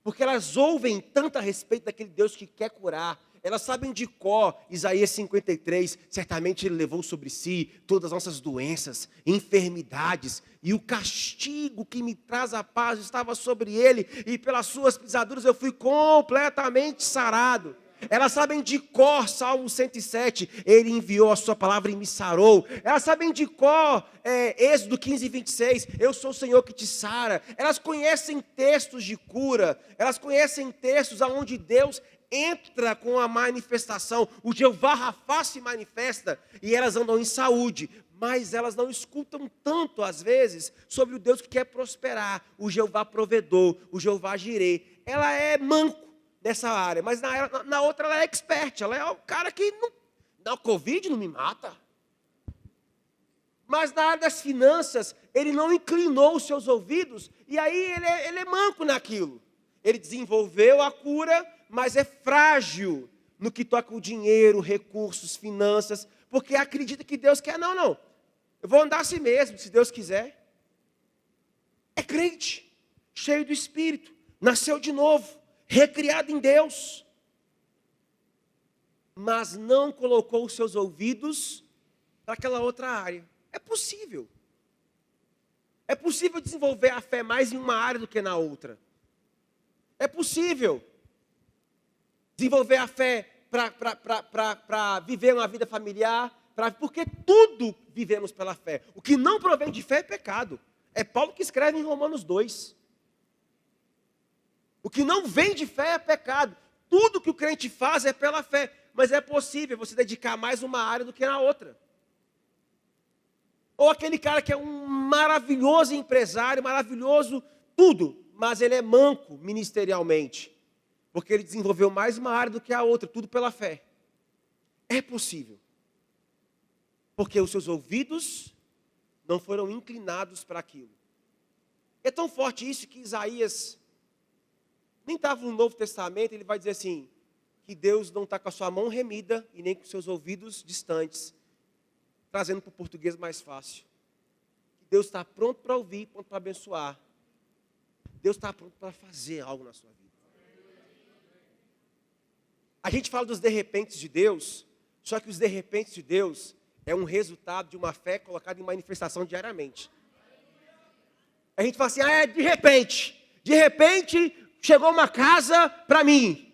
Porque elas ouvem tanto a respeito daquele Deus que quer curar. Elas sabem de cor, Isaías 53, certamente Ele levou sobre si todas as nossas doenças, enfermidades, e o castigo que me traz a paz estava sobre Ele, e pelas suas pisaduras eu fui completamente sarado. Elas sabem de cor, Salmo 107, Ele enviou a sua palavra e me sarou. Elas sabem de cor, Êxodo 15:26, eu sou o Senhor que te sara. Elas conhecem textos de cura, elas conhecem textos onde Deus entra com a manifestação, o Jeová Rafá se manifesta, e elas andam em saúde, mas elas não escutam tanto, às vezes, sobre o Deus que quer prosperar, o Jeová provedor, o Jeová Jirê. Ela é manco nessa área, mas na outra ela é expert, ela é o cara que não, Covid não me mata. Mas na área das finanças, ele não inclinou os seus ouvidos, e aí ele é manco naquilo. Ele desenvolveu a cura, mas é frágil no que toca o dinheiro, recursos, finanças, porque acredita que Deus quer. Não, eu vou andar assim mesmo, se Deus quiser. É crente, cheio do Espírito, nasceu de novo, recriado em Deus, mas não colocou os seus ouvidos para aquela outra área. É possível. É possível desenvolver a fé mais em uma área do que na outra. É possível desenvolver a fé para viver uma vida familiar, porque tudo vivemos pela fé. O que não provém de fé é pecado. É Paulo que escreve em Romanos 2. O que não vem de fé é pecado. Tudo que o crente faz é pela fé. Mas é possível você dedicar mais uma área do que na outra. Ou aquele cara que é um maravilhoso empresário, maravilhoso tudo, mas ele é manco ministerialmente. Porque ele desenvolveu mais uma área do que a outra, tudo pela fé. É possível. Porque os seus ouvidos não foram inclinados para aquilo. É tão forte isso que Isaías nem estava no Novo Testamento, ele vai dizer assim, que Deus não está com a sua mão remida e nem com os seus ouvidos distantes, trazendo para o português mais fácil. Que Deus está pronto para ouvir, pronto para abençoar. Deus está pronto para fazer algo na sua vida. A gente fala dos de repentes de Deus, só que os de repentes de Deus é um resultado de uma fé colocada em manifestação diariamente. A gente fala assim, de repente chegou uma casa para mim.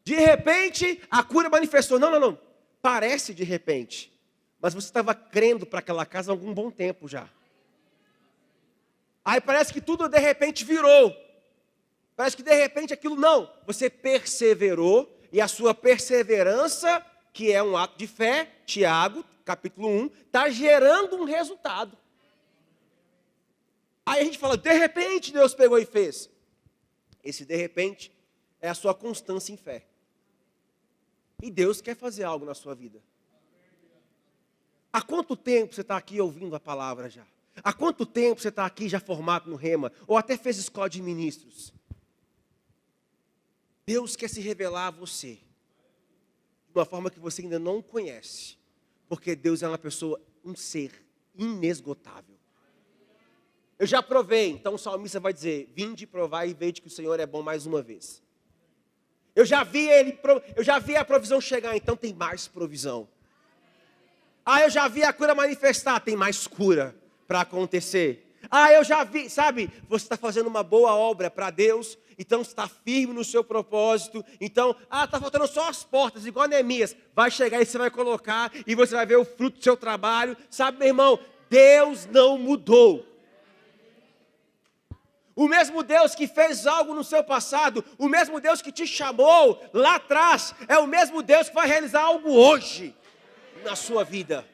De repente a cura manifestou. Não. Parece de repente. Mas você estava crendo para aquela casa há algum bom tempo já. Aí parece que tudo de repente virou. Parece que de repente aquilo não. Você perseverou e a sua perseverança, que é um ato de fé, Tiago, capítulo 1, está gerando um resultado. Aí a gente fala, de repente Deus pegou e fez. Esse de repente é a sua constância em fé. E Deus quer fazer algo na sua vida. Há quanto tempo você está aqui ouvindo a palavra já? Há quanto tempo você está aqui já formado no Rema? Ou até fez escola de ministros? Deus quer se revelar a você. De uma forma que você ainda não conhece. Porque Deus é uma pessoa, um ser inesgotável. Eu já provei, então o salmista vai dizer, vinde provar e vede que o Senhor é bom mais uma vez. Eu já vi a provisão chegar, então tem mais provisão. Eu já vi a cura manifestar, tem mais cura para acontecer. Eu já vi, sabe, você está fazendo uma boa obra para Deus, então está firme no seu propósito, então, está faltando só as portas, igual Neemias, vai chegar e você vai colocar, e você vai ver o fruto do seu trabalho, sabe, meu irmão, Deus não mudou. O mesmo Deus que fez algo no seu passado, o mesmo Deus que te chamou lá atrás, é o mesmo Deus que vai realizar algo hoje na sua vida.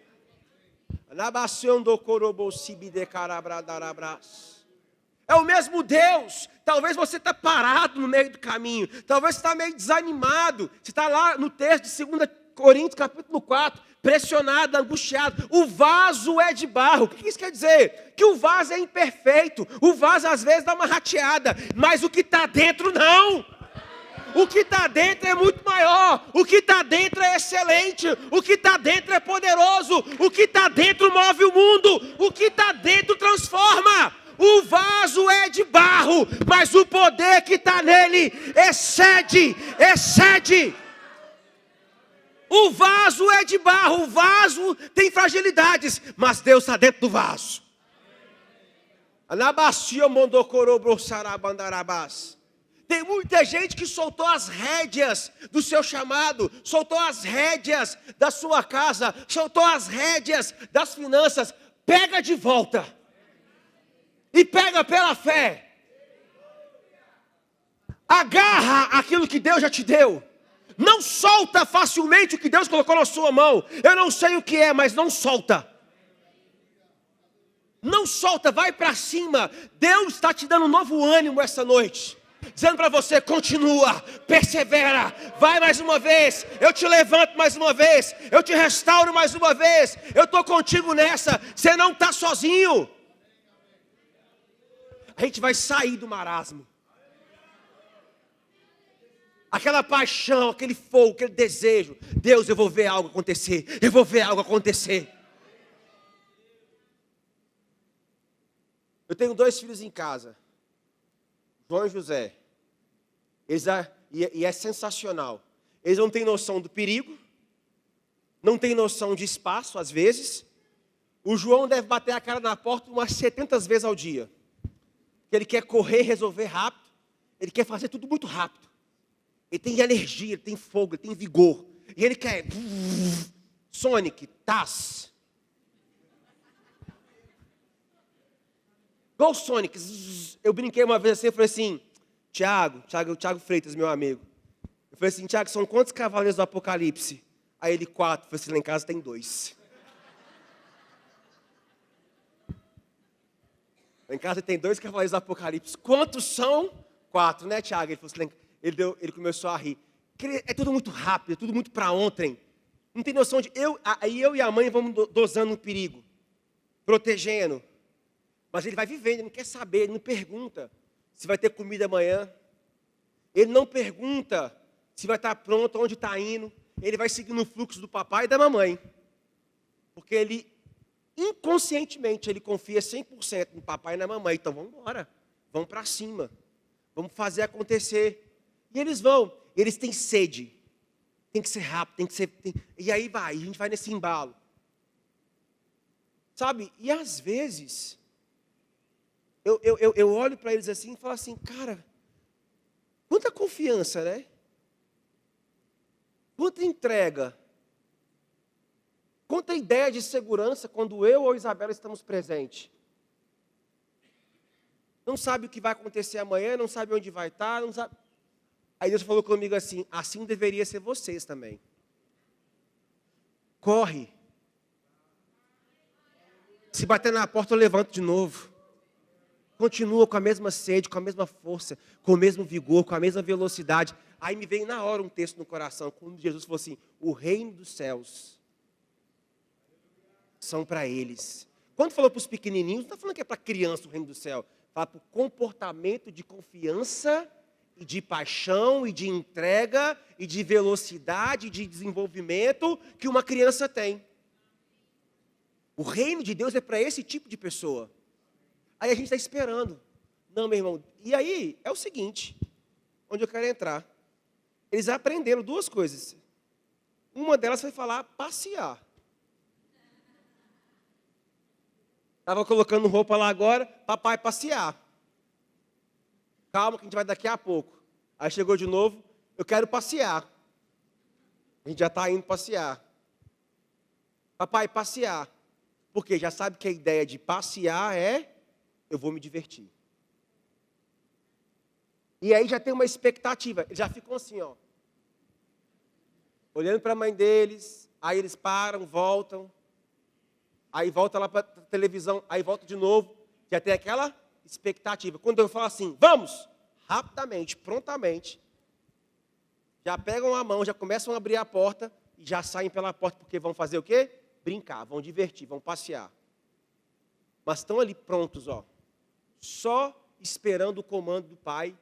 É o mesmo Deus. Talvez você está parado no meio do caminho, talvez você está meio desanimado, você está lá no texto de 2 Coríntios capítulo 4, pressionado, angustiado. O vaso é de barro. O que isso quer dizer? Que o vaso é imperfeito. O vaso às vezes dá uma rateada, mas o que está dentro não. O que está dentro é muito maior. O que está dentro é excelente. O que está dentro é poderoso. O que está dentro move o mundo. O que está dentro transforma. O vaso é de barro, mas o poder que está nele excede. O vaso é de barro, o vaso tem fragilidades, mas Deus está dentro do vaso. Tem muita gente que soltou as rédeas do seu chamado, soltou as rédeas da sua casa, soltou as rédeas das finanças. Pega de volta. E pega pela fé. Agarra aquilo que Deus já te deu. Não solta facilmente o que Deus colocou na sua mão. Eu não sei o que é, mas não solta. Não solta, vai para cima. Deus está te dando um novo ânimo essa noite. Dizendo para você, continua, persevera, vai mais uma vez. Eu te levanto mais uma vez. Eu te restauro mais uma vez. Eu estou contigo nessa. Você não está sozinho. A gente vai sair do marasmo. Aquela paixão, aquele fogo, aquele desejo. Deus, eu vou ver algo acontecer. Eu vou ver algo acontecer. Eu tenho 2 filhos em casa. João e José. E é sensacional. Eles não têm noção do perigo. Não têm noção de espaço, às vezes. O João deve bater a cara na porta umas 70 vezes ao dia. Ele quer correr, resolver rápido. Ele quer fazer tudo muito rápido. Ele tem energia, ele tem fogo, ele tem vigor. E ele quer... Sonic, Taz. Igual o Sonic. Eu brinquei uma vez assim, eu falei assim... Tiago Freitas, meu amigo. Eu falei assim, Tiago, são quantos cavaleiros do Apocalipse? Aí ele, 4. Eu falei assim, lá em casa tem 2. Lá em casa tem 2 cavaleiros do Apocalipse. Quantos são? 4, né, Tiago? Ele falou assim, ele começou a rir. É tudo muito rápido, é tudo muito para ontem. Não tem noção de... Aí eu e a mãe vamos dosando o perigo, protegendo. Mas ele vai vivendo, ele não quer saber, ele não pergunta se vai ter comida amanhã. Ele não pergunta se vai estar pronto, onde está indo. Ele vai seguindo o fluxo do papai e da mamãe. Porque ele, inconscientemente, ele confia 100% no papai e na mamãe. Então, vamos embora. Vamos para cima. Vamos fazer acontecer. E eles vão. Eles têm sede. Tem que ser rápido, tem que ser... E aí vai, a gente vai nesse embalo. Sabe? E às vezes, eu olho para eles assim e falo assim, cara, quanta confiança, né? Quanta entrega. Quanta ideia de segurança quando eu ou Isabela estamos presentes. Não sabe o que vai acontecer amanhã, não sabe onde vai estar, não sabe... Aí Deus falou comigo assim, assim deveria ser vocês também. Corre. Se bater na porta, eu levanto de novo. Continua com a mesma sede, com a mesma força, com o mesmo vigor, com a mesma velocidade. Aí me veio na hora um texto no coração, quando Jesus falou assim, o reino dos céus são para eles. Quando falou para os pequenininhos, não está falando que é para criança o reino do céu. Fala para o comportamento de confiança e de paixão, e de entrega, e de velocidade, e de desenvolvimento que uma criança tem. O reino de Deus é para esse tipo de pessoa. Aí a gente está esperando. Não, meu irmão. E aí, é o seguinte, onde eu quero entrar. Eles aprenderam duas coisas. Uma delas foi falar passear. Estava colocando roupa lá agora, papai passear. Calma que a gente vai daqui a pouco. Aí chegou de novo, eu quero passear. A gente já está indo passear. Papai, passear. Porque já sabe que a ideia de passear é, eu vou me divertir. E aí já tem uma expectativa. Eles já ficam assim, ó. Olhando para a mãe deles, aí eles param, voltam. Aí volta lá para a televisão, aí volta de novo. Já tem aquela expectativa. Quando eu falo assim, vamos, rapidamente, prontamente, já pegam a mão, já começam a abrir a porta e já saem pela porta, porque vão fazer o quê? Brincar, vão divertir, vão passear. Mas estão ali prontos, ó, só esperando o comando do pai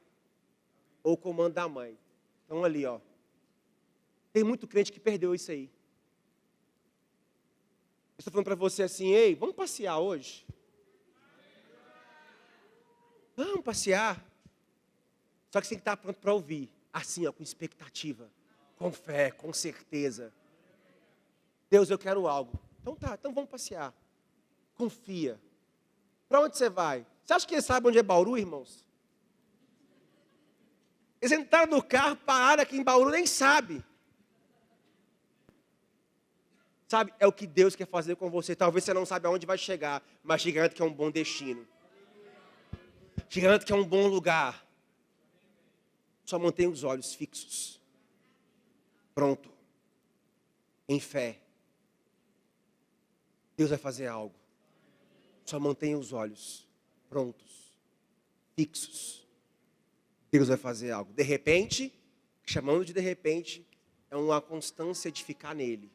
ou o comando da mãe. Estão ali, ó. Tem muito crente que perdeu isso aí. Eu estou falando para você assim, ei, vamos passear hoje? Vamos passear. Só que você tem que estar pronto para ouvir. Assim, ó, com expectativa, com fé, com certeza. Deus, eu quero algo. Então tá, então vamos passear. Confia. Para onde você vai? Você acha que eles sabem onde é Bauru, irmãos? Eles entraram no carro, pararam aqui em Bauru, nem sabem. Sabe, é o que Deus quer fazer com você. Talvez você não saiba aonde vai chegar, mas te garanto que é um bom destino. Te garanto que é um bom lugar. Só mantenha os olhos fixos. Pronto. Em fé. Deus vai fazer algo. Só mantenha os olhos prontos. Fixos. Deus vai fazer algo. De repente, chamando de repente, é uma constância de ficar nele.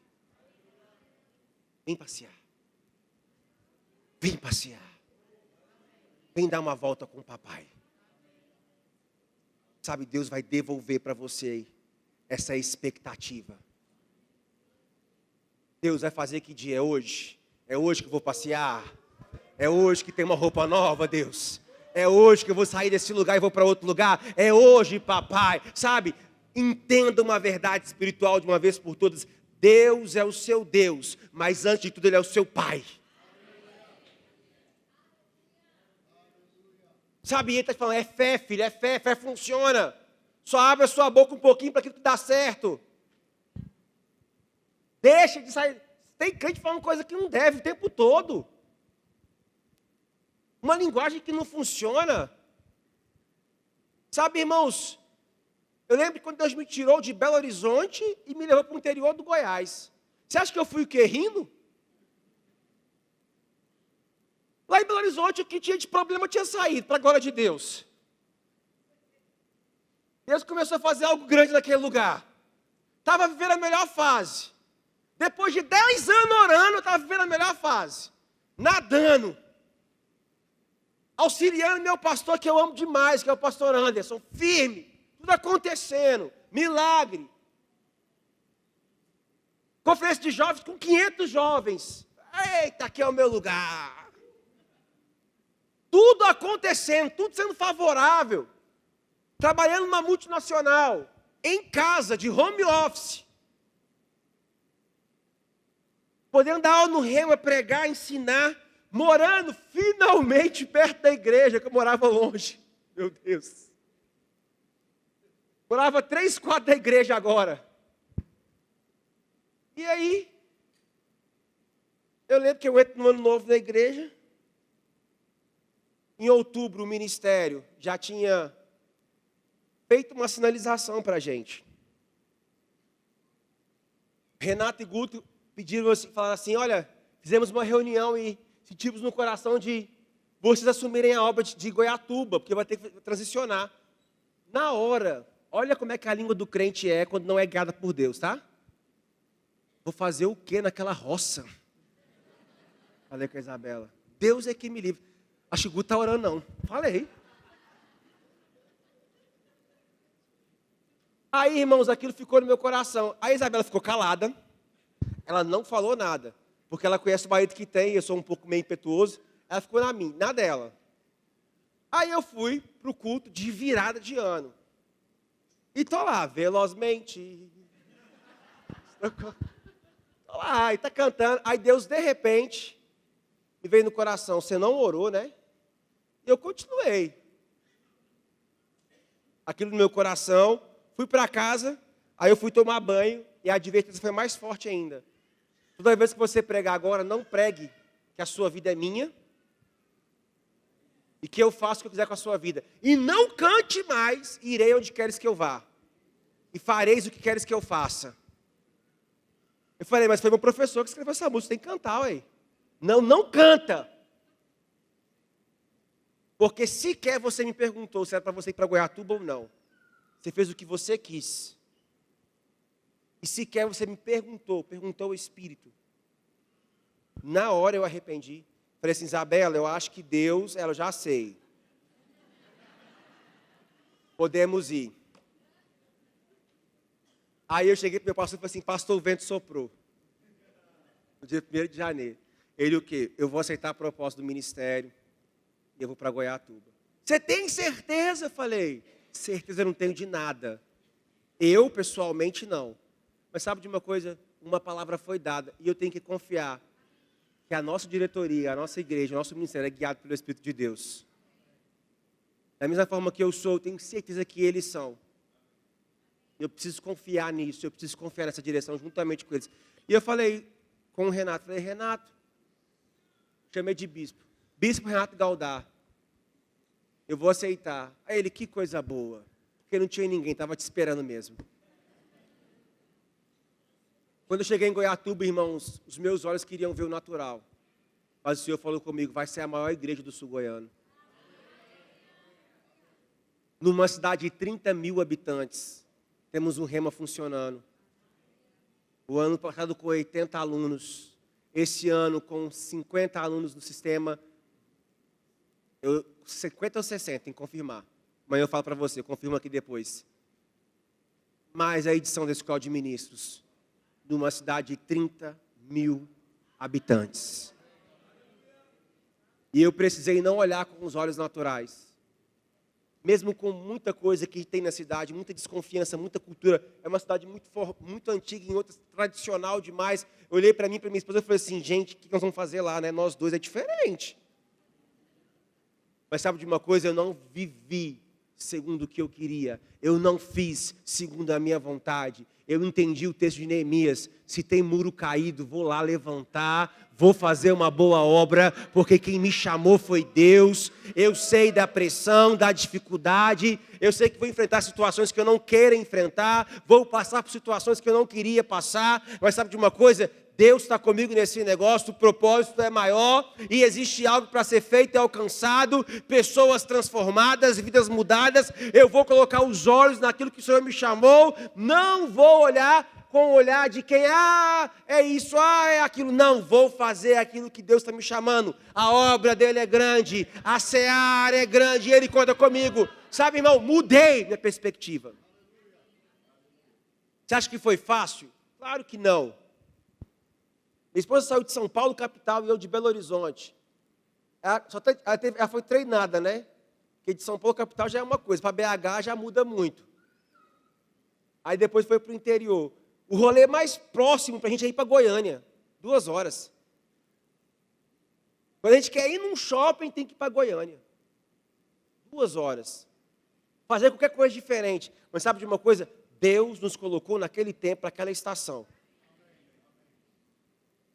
Vem passear. Vem passear. Vem dar uma volta com o papai. Sabe, Deus vai devolver para você essa expectativa. Deus vai fazer que dia é hoje? É hoje que eu vou passear? É hoje que tem uma roupa nova, Deus? É hoje que eu vou sair desse lugar e vou para outro lugar? É hoje, papai. Sabe, entenda uma verdade espiritual de uma vez por todas. Deus é o seu Deus, mas antes de tudo Ele é o seu Pai. Sabe, ele está falando, é fé, filho, é fé, fé funciona. Só abre a sua boca um pouquinho para aquilo que dá certo. Deixa de sair. Tem crente falando coisa que não deve o tempo todo. Uma linguagem que não funciona. Sabe, irmãos, eu lembro quando Deus me tirou de Belo Horizonte e me levou para o interior do Goiás. Você acha que eu fui o quê? Rindo? Lá em Belo Horizonte, o que tinha de problema tinha saído, para a glória de Deus. Deus começou a fazer algo grande naquele lugar. Estava vivendo a melhor fase. Depois de 10 anos orando, eu estava vivendo a melhor fase. Nadando. Auxiliando meu pastor, que eu amo demais, que é o pastor Anderson. Firme. Tudo acontecendo. Milagre. Conferência de jovens com 500 jovens. Eita, aqui é o meu lugar. Tudo acontecendo, tudo sendo favorável. Trabalhando numa multinacional. Em casa, de home office. Podendo dar aula no Rema, pregar, ensinar. Morando finalmente perto da igreja, que eu morava longe. Meu Deus. Morava 3 quadras da igreja agora. E aí, eu lembro que eu entro no ano novo na igreja. Em outubro, o ministério já tinha feito uma sinalização para a gente. Renato e Guto pediram assim, falaram assim, olha, fizemos uma reunião e sentimos no coração de vocês assumirem a obra de Goiatuba, porque vai ter que transicionar. Na hora, olha como é que a língua do crente é quando não é guiada por Deus, tá? Vou fazer o quê naquela roça? Falei com a Isabela. Deus é que me livre. Acho que o Guto está orando, não. Falei. Aí, irmãos, aquilo ficou no meu coração. A Isabela ficou calada. Ela não falou nada. Porque ela conhece o marido que tem, eu sou um pouco meio impetuoso. Ela ficou na dela. Aí eu fui para o culto de virada de ano. E tô lá, velozmente. Tô lá, e tá cantando. Aí Deus, de repente, me veio no coração, você não orou, né? E eu continuei. Aquilo no meu coração, fui para casa, aí eu fui tomar banho, e a advertência foi mais forte ainda. Toda vez que você pregar agora, não pregue que a sua vida é minha, e que eu faço o que eu quiser com a sua vida. E não cante mais, irei onde queres que eu vá. E fareis o que queres que eu faça. Eu falei, mas foi meu professor que escreveu essa música, tem que cantar, ué. Não, não canta. Porque sequer você me perguntou se era para você ir para Goiatuba ou não. Você fez o que você quis. E sequer você me perguntou o Espírito. Na hora eu arrependi. Falei assim, Isabela, eu acho que Deus, eu já sei. Podemos ir. Aí eu cheguei para o meu pastor e falei assim, pastor, o vento soprou. No dia 1º de janeiro. Ele o quê? Eu vou aceitar a proposta do ministério e eu vou para Goiatuba. Você tem certeza? Eu falei, certeza eu não tenho de nada. Eu, pessoalmente, não. Mas sabe de uma coisa? Uma palavra foi dada e eu tenho que confiar que a nossa diretoria, a nossa igreja, o nosso ministério é guiado pelo Espírito de Deus. Da mesma forma que eu sou, eu tenho certeza que eles são. Eu preciso confiar nisso, eu preciso confiar nessa direção juntamente com eles. E eu falei com o Renato, Renato, chamei de bispo, bispo Renato Galdar, eu vou aceitar. Aí ele, que coisa boa, porque não tinha ninguém, estava te esperando mesmo. Quando eu cheguei em Goiatuba, irmãos, os meus olhos queriam ver o natural. Mas o Senhor falou comigo, vai ser a maior igreja do sul goiano. Numa cidade de 30 mil habitantes, temos um Rema funcionando. O ano passado com 80 alunos. Esse ano com 50 alunos no sistema. 50 ou 60, tem que confirmar. Amanhã eu falo para você, eu confirmo aqui depois. Mais a edição da Escola de Ministros. Numa cidade de 30 mil habitantes. E eu precisei não olhar com os olhos naturais. Mesmo com muita coisa que tem na cidade, muita desconfiança, muita cultura. É uma cidade muito antiga, em outras tradicional demais. Eu olhei para mim, para minha esposa e falei assim, gente, o que nós vamos fazer lá, né? Nós dois é diferente. Mas sabe de uma coisa? Eu não vivi segundo o que eu queria. Eu não fiz segundo a minha vontade. Eu entendi o texto de Neemias. Se tem muro caído, vou lá levantar, vou fazer uma boa obra, porque quem me chamou foi Deus. Eu sei da pressão, da dificuldade. Eu sei que vou enfrentar situações que eu não quero enfrentar. Vou passar por situações que eu não queria passar. Mas sabe de uma coisa? Deus está comigo nesse negócio, o propósito é maior e existe algo para ser feito e alcançado, pessoas transformadas, vidas mudadas. Eu vou colocar os olhos naquilo que o Senhor me chamou, não vou olhar com o olhar de quem, é isso, é aquilo. Não, vou fazer aquilo que Deus está me chamando. A obra dele é grande, a seara é grande, e ele conta comigo. Sabe, irmão, mudei minha perspectiva. Você acha que foi fácil? Claro que não. Minha esposa saiu de São Paulo, capital, e eu de Belo Horizonte. Ela foi treinada, né? Porque de São Paulo, capital, já é uma coisa. Para BH já muda muito. Aí depois foi para o interior. O rolê mais próximo para a gente é ir para Goiânia. 2 horas. Quando a gente quer ir num shopping, tem que ir para Goiânia. 2 horas. Fazer qualquer coisa diferente. Mas sabe de uma coisa? Deus nos colocou naquele tempo, naquela estação.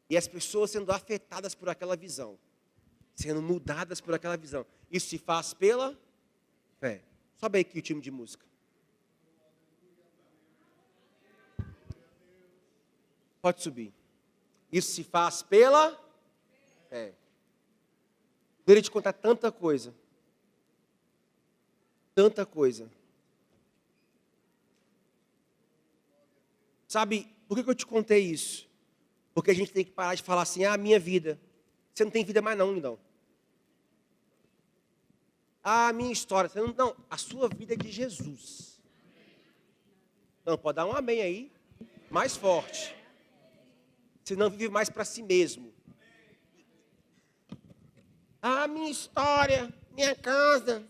E as pessoas sendo afetadas por aquela visão. Sendo mudadas por aquela visão. Isso se faz pela fé. Sobe aí aqui o time de música. Pode subir. Isso se faz pela fé. Poderia te contar tanta coisa. Tanta coisa. Sabe, por que eu te contei isso? Porque a gente tem que parar de falar assim, minha vida. Você não tem vida mais não, lindão. A minha história. Você não, a sua vida é de Jesus. Não, pode dar um amém aí. Mais forte. Você não vive mais para si mesmo. Minha história, minha casa.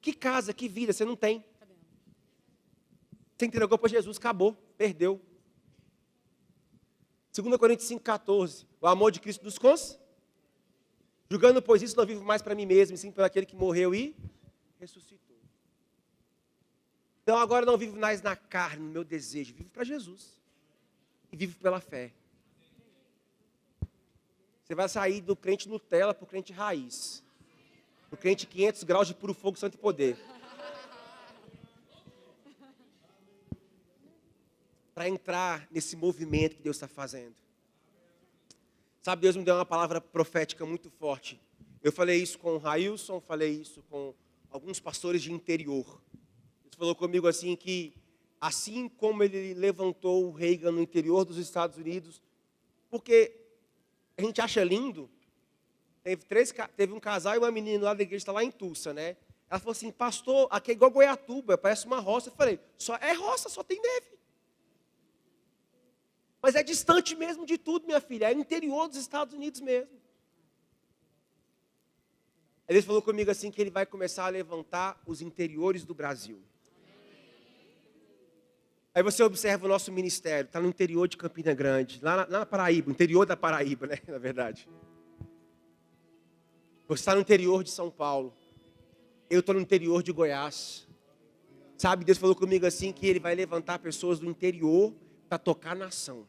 Que casa, que vida, você não tem. Você entregou para Jesus, acabou, perdeu. 2 Coríntios 5,14. O amor de Cristo nos cons. Julgando, pois isso, não vivo mais para mim mesmo, e sim por aquele que morreu e ressuscitou. Então agora não vivo mais na carne, no meu desejo. Vivo para Jesus. E vivo pela fé. Você vai sair do crente Nutella para o crente raiz. Do crente 500 graus de puro fogo, santo e poder. Para entrar nesse movimento que Deus está fazendo. Sabe, Deus me deu uma palavra profética muito forte. Eu falei isso com o Railson, falei isso com alguns pastores de interior. Ele falou comigo assim que, assim como ele levantou o Reagan no interior dos Estados Unidos, porque a gente acha lindo. Teve um casal e uma menina lá da igreja, está lá em Tulsa, né? Ela falou assim, pastor, aqui é igual Goiatuba, parece uma roça. Eu falei, é roça, só tem neve. Mas é distante mesmo de tudo, minha filha. É interior dos Estados Unidos mesmo. Ele falou comigo assim que ele vai começar a levantar os interiores do Brasil. Aí você observa o nosso ministério, está no interior de Campina Grande, lá na Paraíba, interior da Paraíba, né, na verdade. Você está no interior de São Paulo, eu estou no interior de Goiás. Sabe, Deus falou comigo assim que Ele vai levantar pessoas do interior para tocar a nação.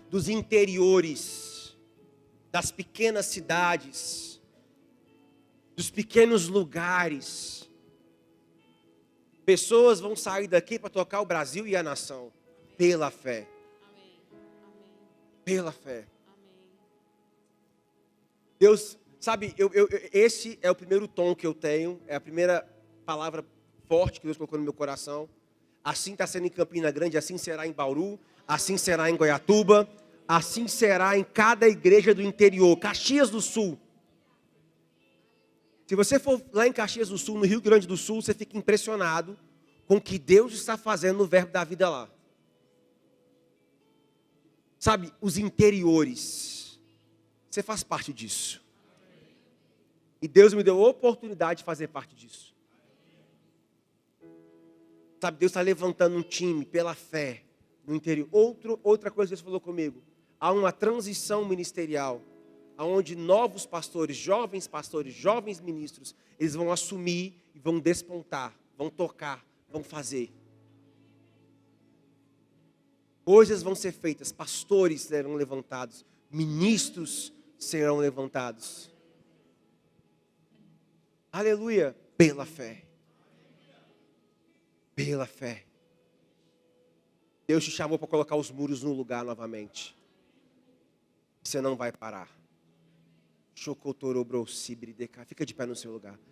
Dos interiores, das pequenas cidades, dos pequenos lugares. Pessoas vão sair daqui para tocar o Brasil e a nação. Pela fé. Amém. Amém. Pela fé. Amém. Deus, sabe, esse é o primeiro tom que eu tenho. É a primeira palavra forte que Deus colocou no meu coração. Assim está sendo em Campina Grande, assim será em Bauru, assim será em Goiatuba, assim será em cada igreja do interior. Caxias do Sul. Se você for lá em Caxias do Sul, no Rio Grande do Sul, você fica impressionado com o que Deus está fazendo no verbo da vida lá. Sabe, os interiores. Você faz parte disso. E Deus me deu a oportunidade de fazer parte disso. Sabe, Deus está levantando um time pela fé no interior. Outra coisa que Deus falou comigo. Há uma transição ministerial. Onde novos pastores, jovens ministros, eles vão assumir e vão despontar, vão tocar, vão fazer. Coisas vão ser feitas, pastores serão levantados, ministros serão levantados. Aleluia, pela fé. Pela fé. Deus te chamou para colocar os muros no lugar novamente. Você não vai parar. Fica de pé no seu lugar.